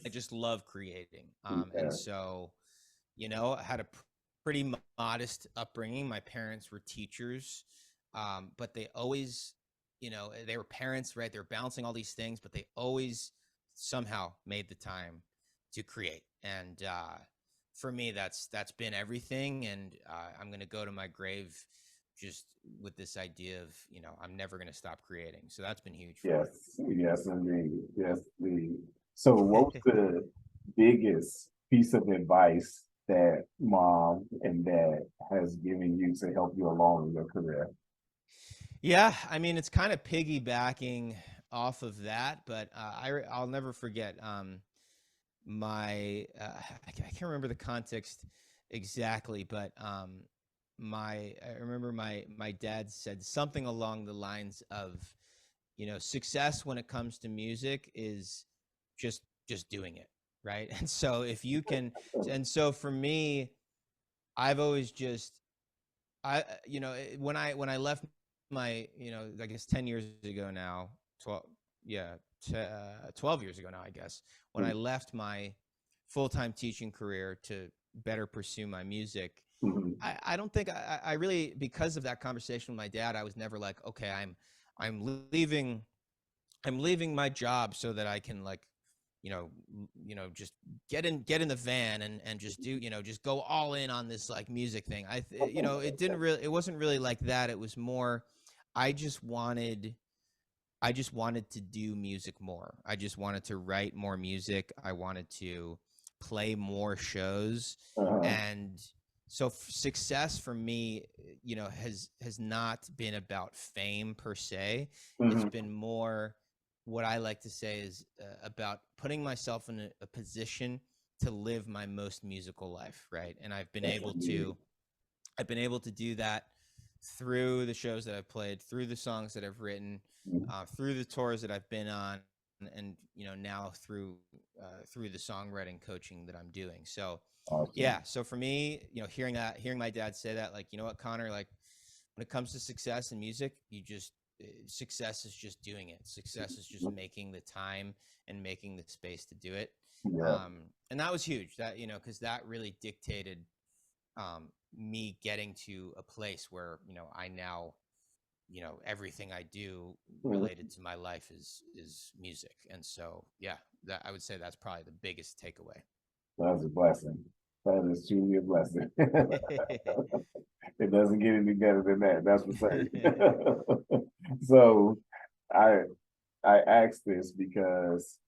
I Yes. just love creating. And Yeah. so, I had a pretty modest upbringing. My parents were teachers, but they always, they were parents, right? They were balancing all these things, but they always somehow made the time to create. And for me, that's been everything. And I'm gonna go to my grave just with this idea of, I'm never gonna stop creating. So that's been huge for me. Yes. Yes, indeed. Yes, indeed. So what was the biggest piece of advice that mom and dad has given you to help you along in your career? Yeah, I mean, it's kind of piggybacking off of that, but I'll never forget my I can't remember the context exactly, but I remember my dad said something along the lines of, success when it comes to music is just doing it, right? And so if you can, and so for me, I've always just when I left my, I guess 10 years ago now, 12, yeah, 12 years ago now, I guess, when I left my full-time teaching career to better pursue my music, Mhm. I don't think I really, because of that conversation with my dad, I was never like, okay, I'm leaving I'm leaving my job so that I can, like, just get in the van and just just go all in on this, like, music thing. It wasn't really like that. It was more, I just wanted I just wanted to do music more. I just wanted to write more music. I wanted to play more shows. Uh-huh. And so success for me, has not been about fame per se. It's Mhm. been more, what I like to say is, about putting myself in a position to live my most musical life, right? And Yes, indeed. I've been able to do that through the shows that I've played, through the songs that I've written, Mhm. through the tours that I've been on, and now through the songwriting coaching that I'm doing. So, Awesome. yeah. So for me, hearing my dad say that, like, you know what, Connor, like, when it comes to success in music, you just success is just doing it. Success is just making the time and making the space to do it. Yeah. And that was huge. That, because that really dictated me getting to a place where, I now, everything I do Mhm. related to my life is music. And so, yeah, that I would say that's probably the biggest takeaway. That's a blessing. That is truly a blessing. It doesn't get any better than that. That's for certain. So I I asked this because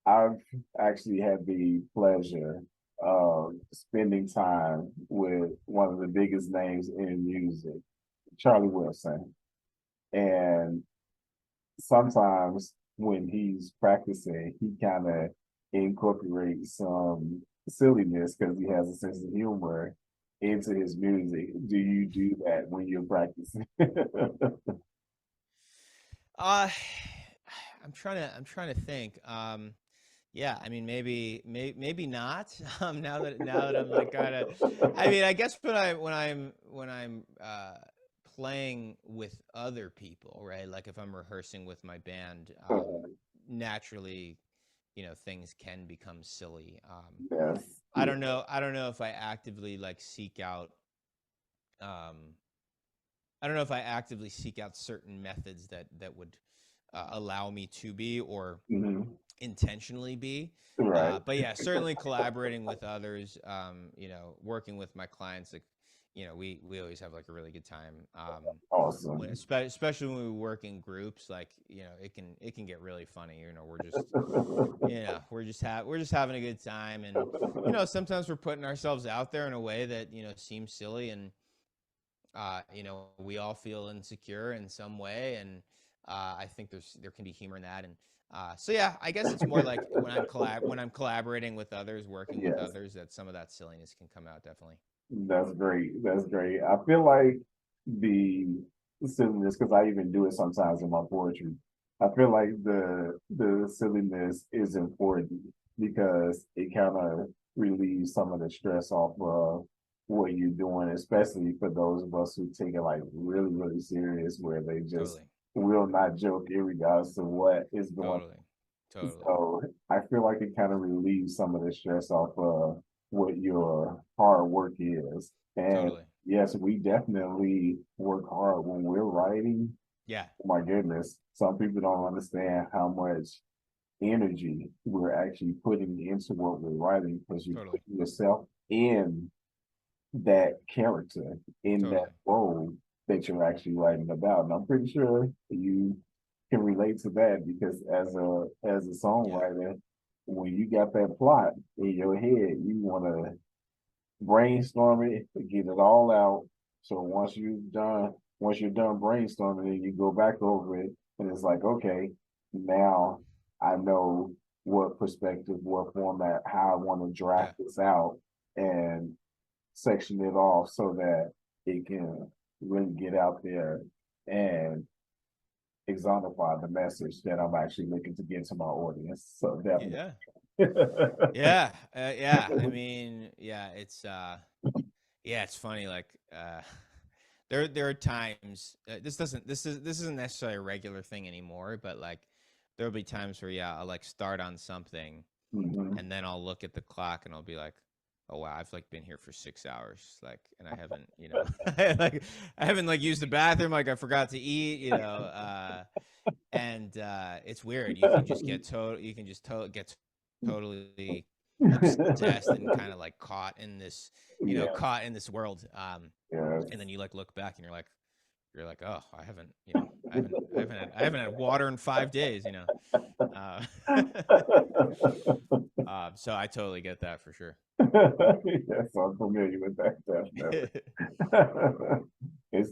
I've actually had the pleasure of spending time with one of the biggest names in music, Charlie Wilson. And sometimes when he's practicing, he kind of incorporates some silliness because he has a sense of humor into his music. Do you do that when you're practicing? Uh I'm trying to think. Yeah, I mean, maybe not. Now that I'm like kind of, I mean, I guess when I'm playing with other people, right? Like if I'm rehearsing with my band, naturally, things can become silly. Yes. I Yeah. don't know. I don't know if I actively like seek out. Um, I don't know if I actively seek out certain methods that would allow me to be, or Mhm. intentionally be. Right. But yeah, certainly collaborating with others, working with my clients, like, we always have like a really good time. Awesome. Especially when we work in groups, like, it can get really funny. We're just having a good time, and sometimes we're putting ourselves out there in a way that seems silly, and we all feel insecure in some way, and I think there can be humor in that, and so yeah, I guess it's more like when I'm collaborating with others, working with Yes. others, that some of that silliness can come out definitely. That's great. That's great. I feel like the silliness, because I even do it sometimes in my poetry. I feel like the silliness is important because it kind of relieves some of the stress off of what you're doing, especially for those of us who take it like really, really serious, where they just Totally, will not joke regardless of what is going totally, on. totally, So I feel like it kind of relieves some of the stress off of what your hard work is. And totally. yes, we definitely work hard when we're writing. Yeah, Oh my goodness, some people don't understand how much energy we're actually putting into what we're writing because you put totally, yourself in that character, in that totally. role that you're actually writing about. And I'm pretty sure you can relate to that because as a Yeah, songwriter, when you got that plot in your head, you want to brainstorm it, get it all out. So once you're done brainstorming it, you go back over it, and it's like, okay, now I know what perspective, what format, how I want to yeah, draft this out, and section it off so that it can really get out there and exemplify the message that I'm actually looking to get to my audience. So definitely. yeah, yeah, yeah. I mean, yeah, it's funny. Like, there are times, this isn't necessarily a regular thing anymore, but like there'll be times where, yeah, I'll like start on something, Mhm. and then I'll look at the clock and I'll be like, oh wow, I've like been here for 6 hours, like, and I haven't, I haven't like used the bathroom, like I forgot to eat, and it's weird. You can just get totally obsessed and kind of like Yeah, caught in this world. yeah. And then you like look back and you're like, oh, I haven't had water in 5 days. Uh, so I totally get that for sure. Yes, I'm familiar with that definitely. It's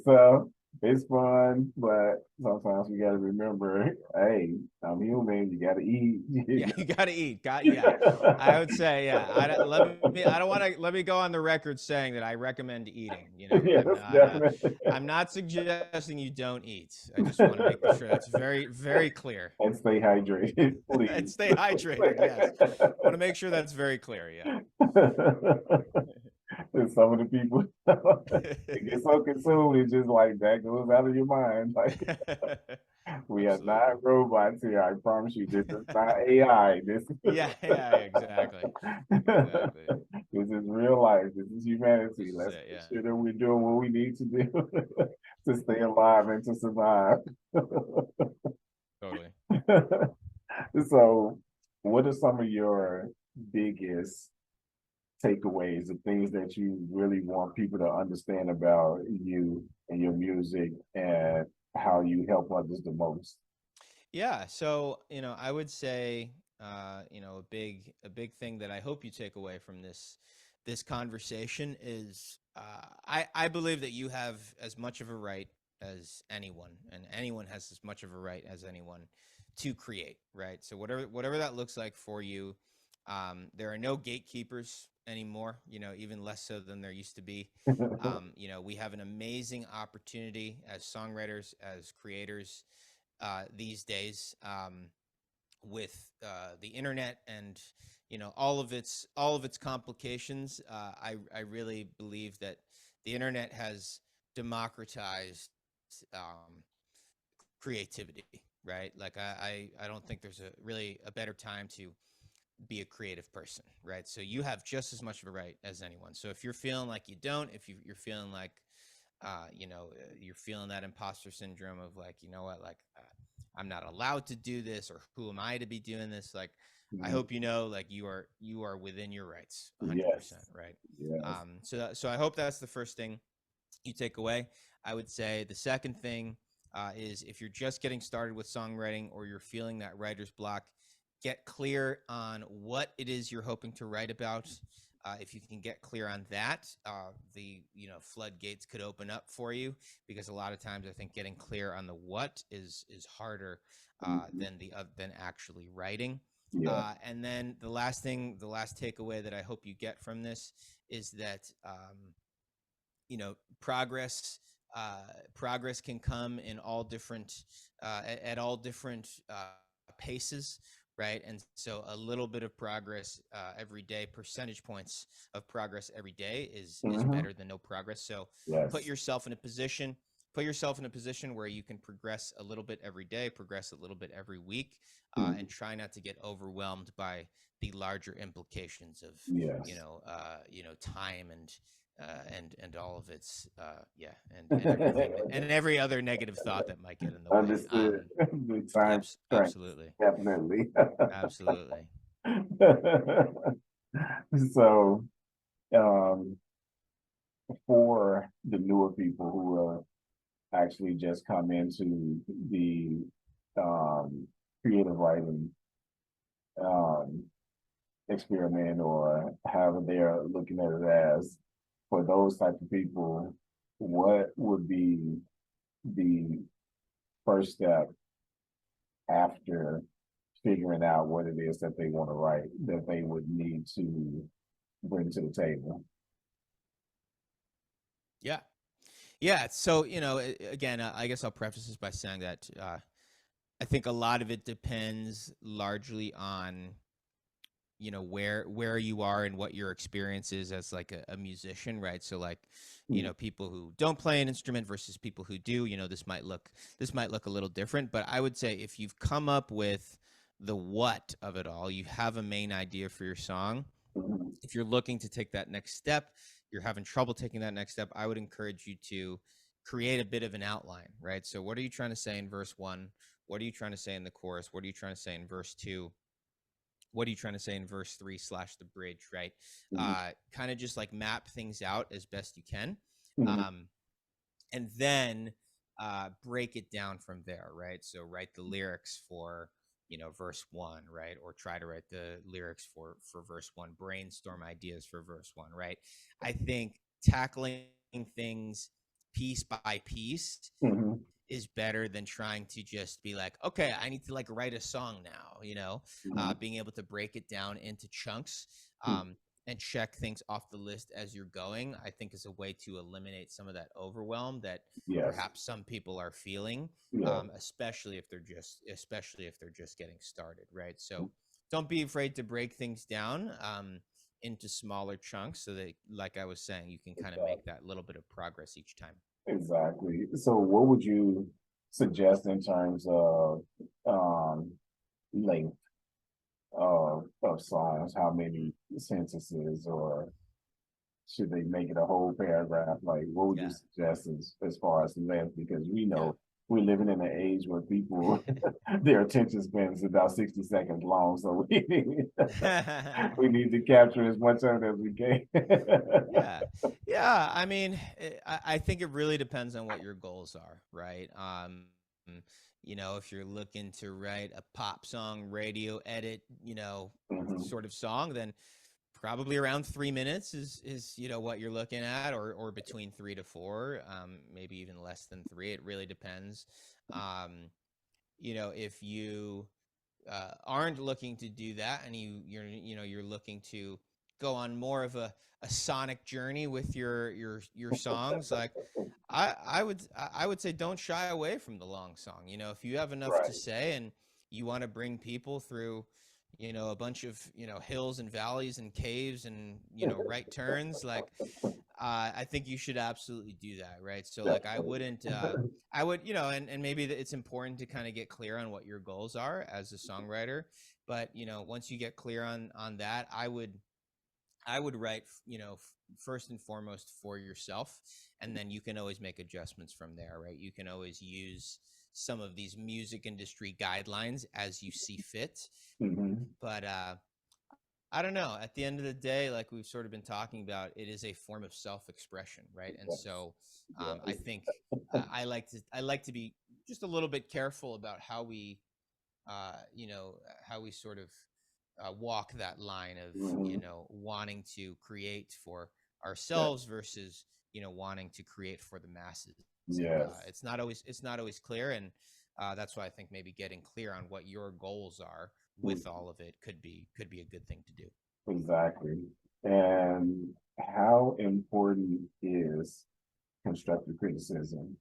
it's fun, but sometimes we gotta remember, hey, I'm human, you gotta Yeah, eat. you gotta eat. Yeah. I would say, yeah. I don't want to let me go on the record saying that I recommend eating. Yes, definitely. I'm not suggesting you don't eat. I just want to make sure that's very, very clear. And stay hydrated, And please. stay hydrated. Yes, want to make sure that's very clear. Yeah. And some of the people they get so consumed, it's just like that goes out of your mind. Like we are Absolutely. not robots here. I promise you, this is not AI. This Yeah, yeah, exactly. Exactly. this is real life. This is humanity. This is Let's it, make yeah. sure that we're doing what we need to do to stay alive and to survive. Totally. So, what are some of your biggest takeaways, the things that you really want people to understand about you and your music and how you help others the most? Yeah, so, I would say, a big thing that I hope you take away from this conversation is, I believe that you have as much of a right as anyone, and anyone has as much of a right as anyone to create, right? So whatever that looks like for you, there are no gatekeepers anymore, even less so than there used to be. We have an amazing opportunity as songwriters, as creators, these days, with the internet and all of its complications. I really believe that the internet has democratized um, creativity. Right, like I don't think there's a better time to be a creative person, right? So you have just as much of a right as anyone. So if you're feeling like you don't, if you're feeling like, you're feeling that imposter syndrome of like, what, like, I'm not allowed to do this, or who am I to be doing this? Like, I hope like you are within your rights, 100%, Yes, right? yes. So I hope that's the first thing you take away. I would say the second thing is, if you're just getting started with songwriting, or you're feeling that writer's block, get clear on what it is you're hoping to write about. If you can get clear on that, the floodgates could open up for you, because a lot of times I think getting clear on the what is harder Mhm. than actually writing. Yeah. And then the last takeaway that I hope you get from this is that, progress can come in all different at all different paces, right? And so a little bit of progress every day, percentage points of progress every day, is Hmm. better than no progress. So put Yes. yourself in a position put yourself in a position where you can progress a little bit every day, progress a little bit every week, and Mhm. try not to get overwhelmed by the larger implications of Yes. time and all of its and everything, and every other negative thought that might get in the way. Understood. The time constraints, Absolutely, definitely. absolutely. So, um, for the newer people who actually just come into the um, creative writing um, experiment, or however they're looking at it as, for those type of people, what would be the first step after figuring out what it is that they want to write that they would need to bring to the table? Yeah, yeah. So again, I guess I'll preface this by saying that I think a lot of it depends largely on where you are and what your experience is as like a musician, right? So like, people who don't play an instrument versus people who do, this might look a little different. But I would say, if you've come up with the what of it all, you have a main idea for your song. Mhm. If you're looking to take that next step, you're having trouble taking that next step, I would encourage you to create a bit of an outline, right? So what are you trying to say in verse 1? What are you trying to say in the chorus? What are you trying to say in verse 2? What are you trying to say in verse 3 / the bridge, right? Mhm. Kind of just like map things out as best you can. Mhm. Um, and then break it down from there, right? So write the lyrics for verse 1, right? Or try to write the lyrics for verse 1. Brainstorm ideas for verse 1, right? I think tackling things piece by piece Mhm. is better than trying to just be like, okay, I need to like write a song now. Mhm. Being able to break it down into chunks, Mhm. and check things off the list as you're going, I think, is a way to eliminate some of that overwhelm that Yes. perhaps some people are feeling, Yeah. especially if they're just getting started, right? So don't be afraid to break things down. into smaller chunks so that, like I was saying, you can kind of Exactly. make that little bit of progress each time. Exactly. So what would you suggest in terms of length of songs? How many sentences, or should they make it a whole paragraph? Like, what would you Yeah. suggest as far as length? Because we Yeah. know we're living in an age where people their attention span is about 60 seconds long. So we need to capture as much of it as we can. Yeah. Yeah. I mean, I think it really depends on what your goals are, right? If you're looking to write a pop song, radio edit, Mhm. sort of song, then probably around 3 minutes is what you're looking at, or between 3 to 4, maybe even less than three. It really depends. If you aren't looking to do that, and you're looking to go on more of a sonic journey with your songs, like I would say don't shy away from the long song. If you have enough to Right. say and you want to bring people through a bunch of hills and valleys and caves and right turns, like I think you should absolutely do that, right? So like I Definitely. wouldn't I would, and maybe it's important to kind of get clear on what your goals are as a songwriter. But once you get clear on that, I would write, first and foremost for yourself, and then you can always make adjustments from there, right? You can always use some of these music industry guidelines as you see fit. Hmm. But I don't know. At the end of the day, like we've sort of been talking about, it is a form of self-expression, right? And Yes. so, I Yes. think I like to be just a little bit careful about how we sort of walk that line of Hmm. wanting to create for Yeah. ourselves versus wanting to create for the masses. And Yes. it's not always clear, and that's why I think maybe getting clear on what your goals are with all of it could be a good thing to do. Exactly. And how important is constructive criticism?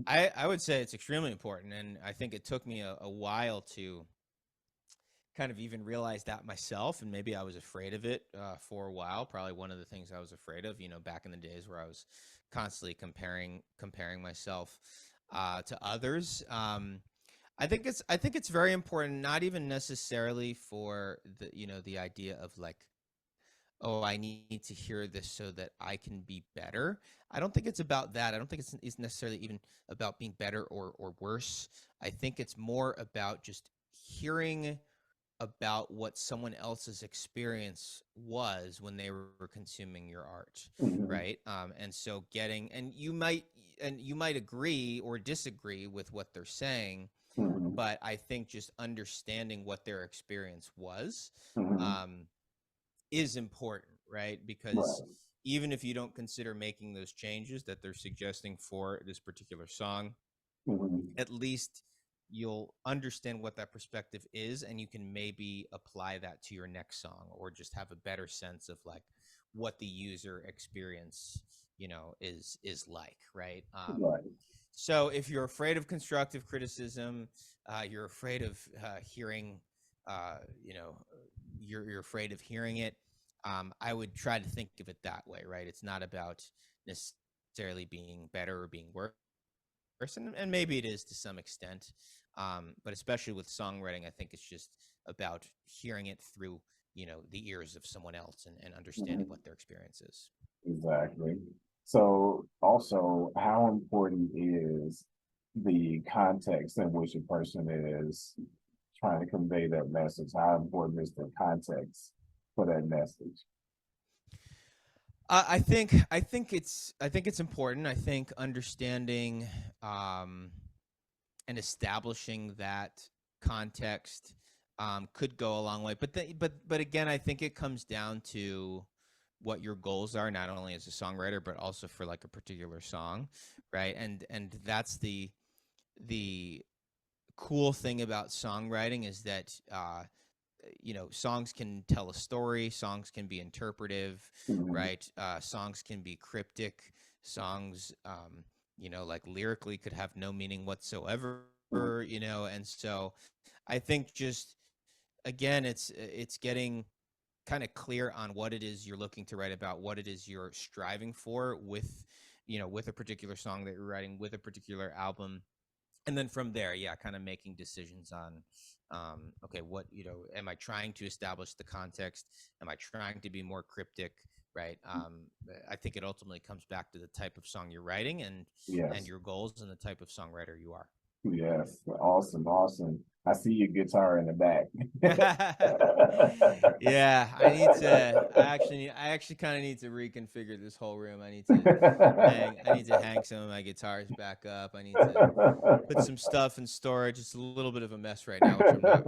I would say it's extremely important, and I think it took me a while to kind of even realize that myself, and maybe I was afraid of it for a while. Probably one of the things I was afraid of, back in the days where I was constantly comparing myself to others. I think it's very important, not even necessarily for the idea of like, oh, I need to hear this so that I can be better. I don't think it's about that. I don't think it's necessarily even about being better or worse. I think it's more about just hearing about what someone else's experience was when they were consuming your art, Hmm. right? And so getting and you might agree or disagree with what they're saying, Hmm. but I think just understanding what their experience was Hmm. um, is important, right? Because Right. even if you don't consider making those changes that they're suggesting for this particular song, Hmm. at least you'll understand what that perspective is, and you can maybe apply that to your next song, or just have a better sense of like what the user experience is like, right? Right. So if you're afraid of constructive criticism, you're afraid of hearing uh, you know you're afraid of hearing it. I would try to think of it that way, right? It's not about necessarily being better or being worse, and maybe it is to some extent. But especially with songwriting, I think it's just about hearing it through the ears of someone else, and understanding Hmm. what their experience is. Exactly. So also, how important is the context in which a person is trying to convey that message? How important is the context for that message? I think it's important. I think understanding um, and establishing that context could go a long way. But again, I think it comes down to what your goals are, not only as a songwriter but also for like a particular song, right? And that's the cool thing about songwriting, is that songs can tell a story, songs can be interpretive, Hmm. right? Songs can be cryptic, songs like lyrically could have no meaning whatsoever, and so I think just again it's getting kind of clear on what it is you're looking to write about, what it is you're striving for with, with a particular song that you're writing, with a particular album. And then from there, yeah, kind of making decisions on, okay, what, am I trying to establish the context? Am I trying to be more cryptic? Right. I think it ultimately comes back to the type of song you're writing and Yes. your goals and the type of songwriter you are. Yes. Awesome. Awesome. I see your guitar in the back. Yeah, I actually kind of need to reconfigure this whole room. I need to hang some of my guitars back up. I need to put some stuff in storage. It's a little bit of a mess right now,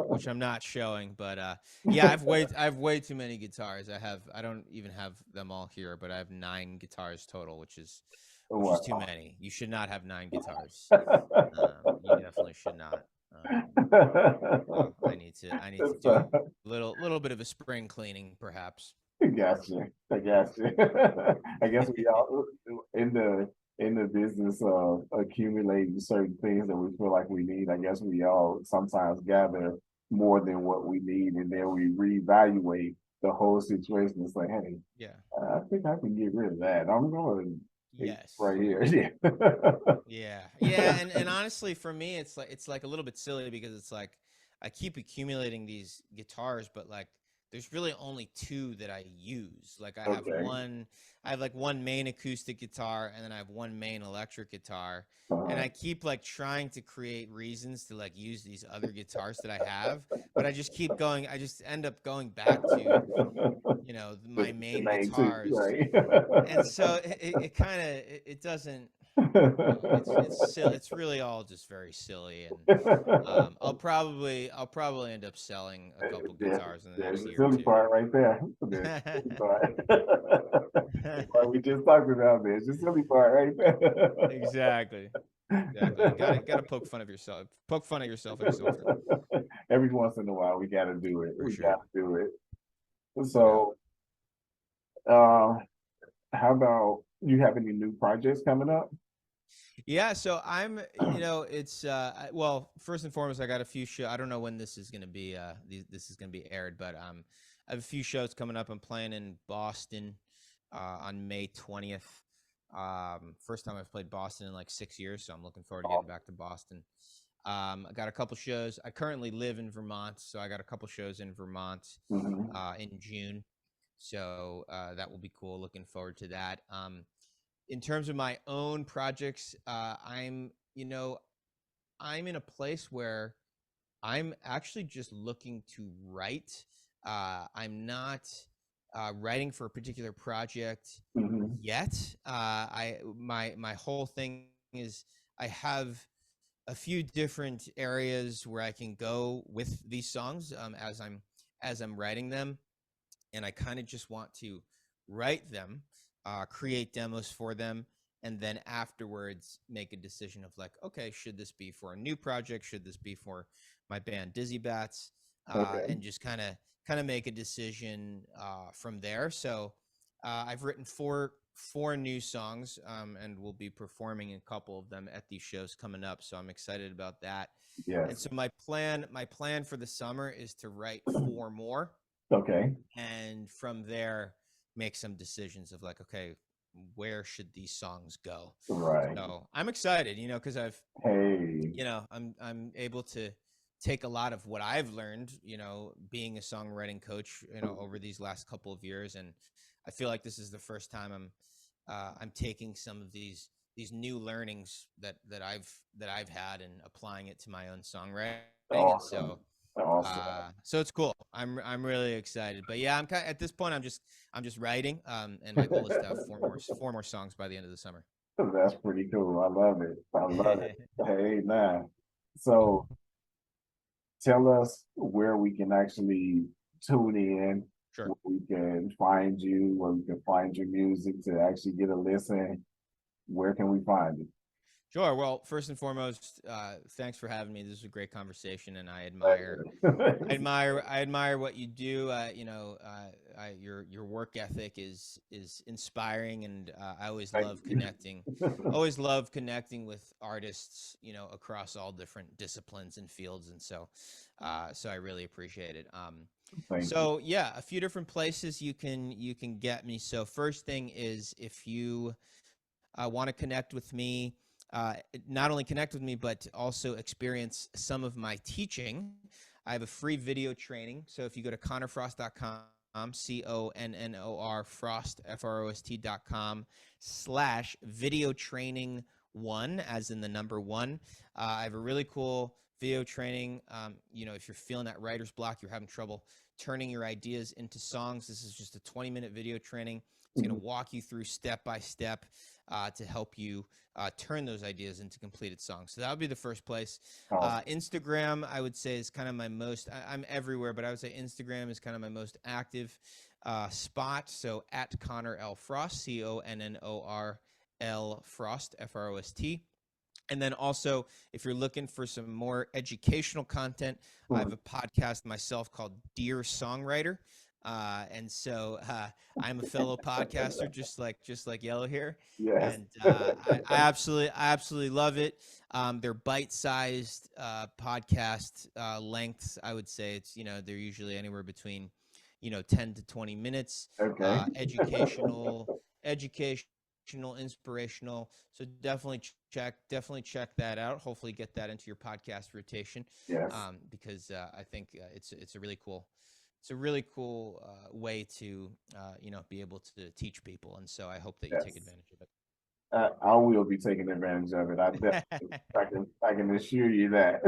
which I'm not showing. But yeah, I have way too many guitars. I don't even have them all here, but I have 9 guitars total, which is too Wow. many. You should not have 9 guitars. You definitely should not. So I need to do a So, little bit of a spring cleaning, perhaps. I got you. I got you. I guess we all in the business of accumulating certain things that we feel like we need. I guess we all sometimes gather more than what we need, and then we reevaluate the whole situation. It's like, hey, Yeah. I think I can get rid of that. I'm going Yes. right here. Yeah. Yeah. Yeah. And honestly, for me, it's like a little bit silly because it's like I keep accumulating these guitars, but like there's really only 2 that I use. Like Okay. I have like one main acoustic guitar and then I have one main electric guitar. And Uh, I keep like trying to create reasons to like use these other guitars that I have, but I just end up going back to, my the main main two, guitars. right? And so it kind of it doesn't, it's really all just very silly. And I'll probably end up selling a couple There, guitars in the there's next the year or silly two. part right there. There's the silly part. The part we just talked about. There's the silly part right there. Exactly. Exactly. You gotta poke fun of yourself. Poke fun at yourself every so often. Every once in a while, we got to do it. For We sure. got to do it. Yeah. So, how about you have any new projects coming up? Yeah, so it's well, first and foremost, I got a few show. I don't know when this is going to be this is going to be aired, but I have a few shows coming up. I'm playing in Boston on May 20th. First time I've played Boston in like 6 years, so I'm looking forward to getting back to Boston. I got a couple shows. I currently live in Vermont, so I got a couple shows in Vermont Mhm. in June. So that will be cool. Looking forward to that. In terms of my own projects, I'm in a place where I'm actually just looking to write. I'm not writing for a particular project Mhm. yet. My whole thing is I have a few different areas where I can go with these songs as I'm writing them, and I kind of just want to write them, create demos for them, and then afterwards make a decision of like, okay, should this be for a new project? Should this be for my band Dizzy Bats? Okay. And just kind of make a decision from there. So I've written four new songs, and we'll be performing a couple of them at these shows coming up. So I'm excited about that. And Yes. so my plan for the summer is to write 4 more, Okay. and from there make some decisions of like, okay, where should these songs go? Right. So I'm excited, because Hey. I'm able to take a lot of what I've learned, being a songwriting coach, over these last couple of years, and I feel like this is the first time I'm taking some of these new learnings that I've had and applying it to my own songwriting. And Awesome. so Awesome. so it's cool. I'm really excited. But yeah, at this point I'm just writing. And my goal is to have four more songs by the end of the summer. That's pretty cool. I love it. I love it. Hey, man. So tell us where we can actually tune in, Sure. where we can find you, where we can find your music to actually get a listen. Where can we find it? Sure. Well, first and foremost, thanks for having me. This is a great conversation, and I admire what you do. Your work ethic is inspiring, and I Thank you. always love connecting with artists, across all different disciplines and fields, and so I really appreciate it. Thank you. So yeah, a few different places you can get me. So first thing is, if you want to connect with me, uh, not only connect with me, but also experience some of my teaching. I have a free video training. So if you go to connorfrost.com, CONNOR Frost, FROST.com /video training one, as in the number one. I have a really cool video training. If you're feeling that writer's block, you're having trouble turning your ideas into songs, this is just a 20-minute video training. It's going to walk you through step by step to help you turn those ideas into completed songs. So that would be the first place. Awesome. Instagram, I would say, is kind of my most, I'm everywhere, but I would say Instagram is kind of my most active spot. So at Connor L. Frost, CONNORL Frost, FROST. And then also, if you're looking for some more educational content, I have a podcast myself called Dear Songwriter. And so I'm a fellow podcaster, just like Yehloe here. Yes. And I absolutely love it. They're bite-sized podcast lengths. I would say they're usually anywhere between 10 to 20 minutes. Okay. Educational, inspirational. So definitely check that out. Hopefully get that into your podcast rotation. Yes. Because I think it's a really cool way to be able to teach people, and so I hope that you take advantage of it. I will be taking advantage of it. I can assure you that.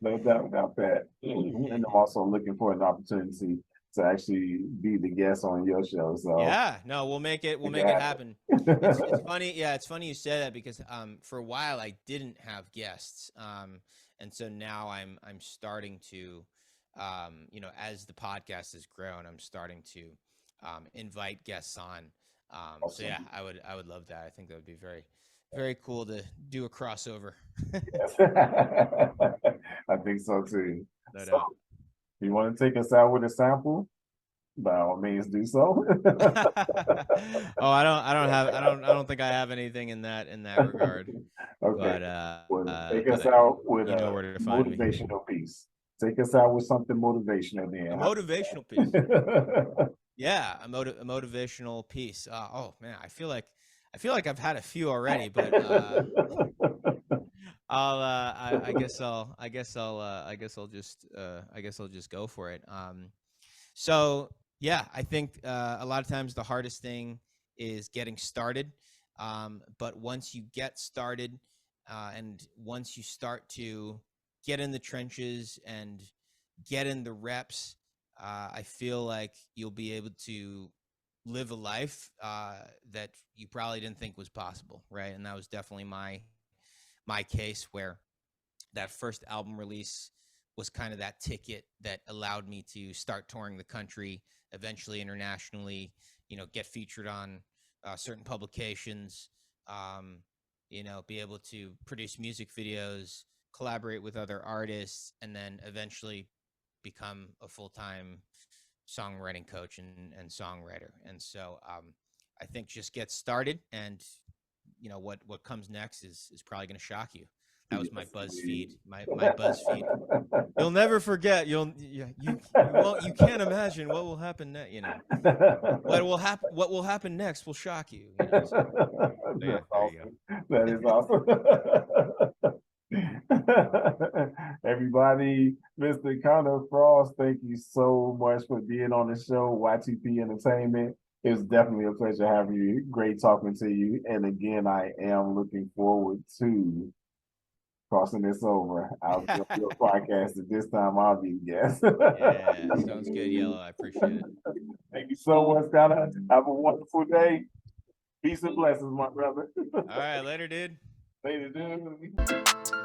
No doubt about that. And I'm also looking for an opportunity to actually be the guest on your show. So yeah, no, we'll make it happen. It's funny. Yeah, it's funny you say that, because for a while I didn't have guests, and so now I'm starting to, as the podcast has grown, I'm starting to invite guests on. awesome. So yeah, I would love that. I think that would be very, very cool to do a crossover. Yes. I think so too. No So, doubt. you want to take us out with a sample? By all means, do so. Oh, I don't think I have anything in that regard. Okay. But Take us out with you know a where to find me. motivational piece. Take us out with something motivational A then. motivational piece. Yeah, a motivational piece. Oh man, I feel like I've had a few already, but I guess I'll just go for it. So yeah, I think a lot of times the hardest thing is getting started. But once you get started, and once you start to get in the trenches and get in the reps, I feel like you'll be able to live a life that you probably didn't think was possible, right? And that was definitely my case, where that first album release was kind of that ticket that allowed me to start touring the country, eventually internationally, get featured on certain publications, be able to produce music videos, collaborate with other artists, and then eventually become a full-time songwriting coach and songwriter. And so I think just get started, and what comes next is probably going to shock you. That was my BuzzFeed, my BuzzFeed. You'll never forget. You can't imagine what will happen next. What will happen next will shock you. So yeah, there you go. That is awesome. Everybody, Mr. Connor Frost, thank you so much for being on the show, YTP Entertainment. It was definitely a pleasure having you. Great talking to you. And again, I am looking forward to crossing this over. I'll be on your podcast, and this time I'll be the guest. Yeah, sounds good, Yehloe. I appreciate it. Thank you so much, Connor. Have a wonderful day. Peace and blessings, my brother. All right, later, dude. Later, dude.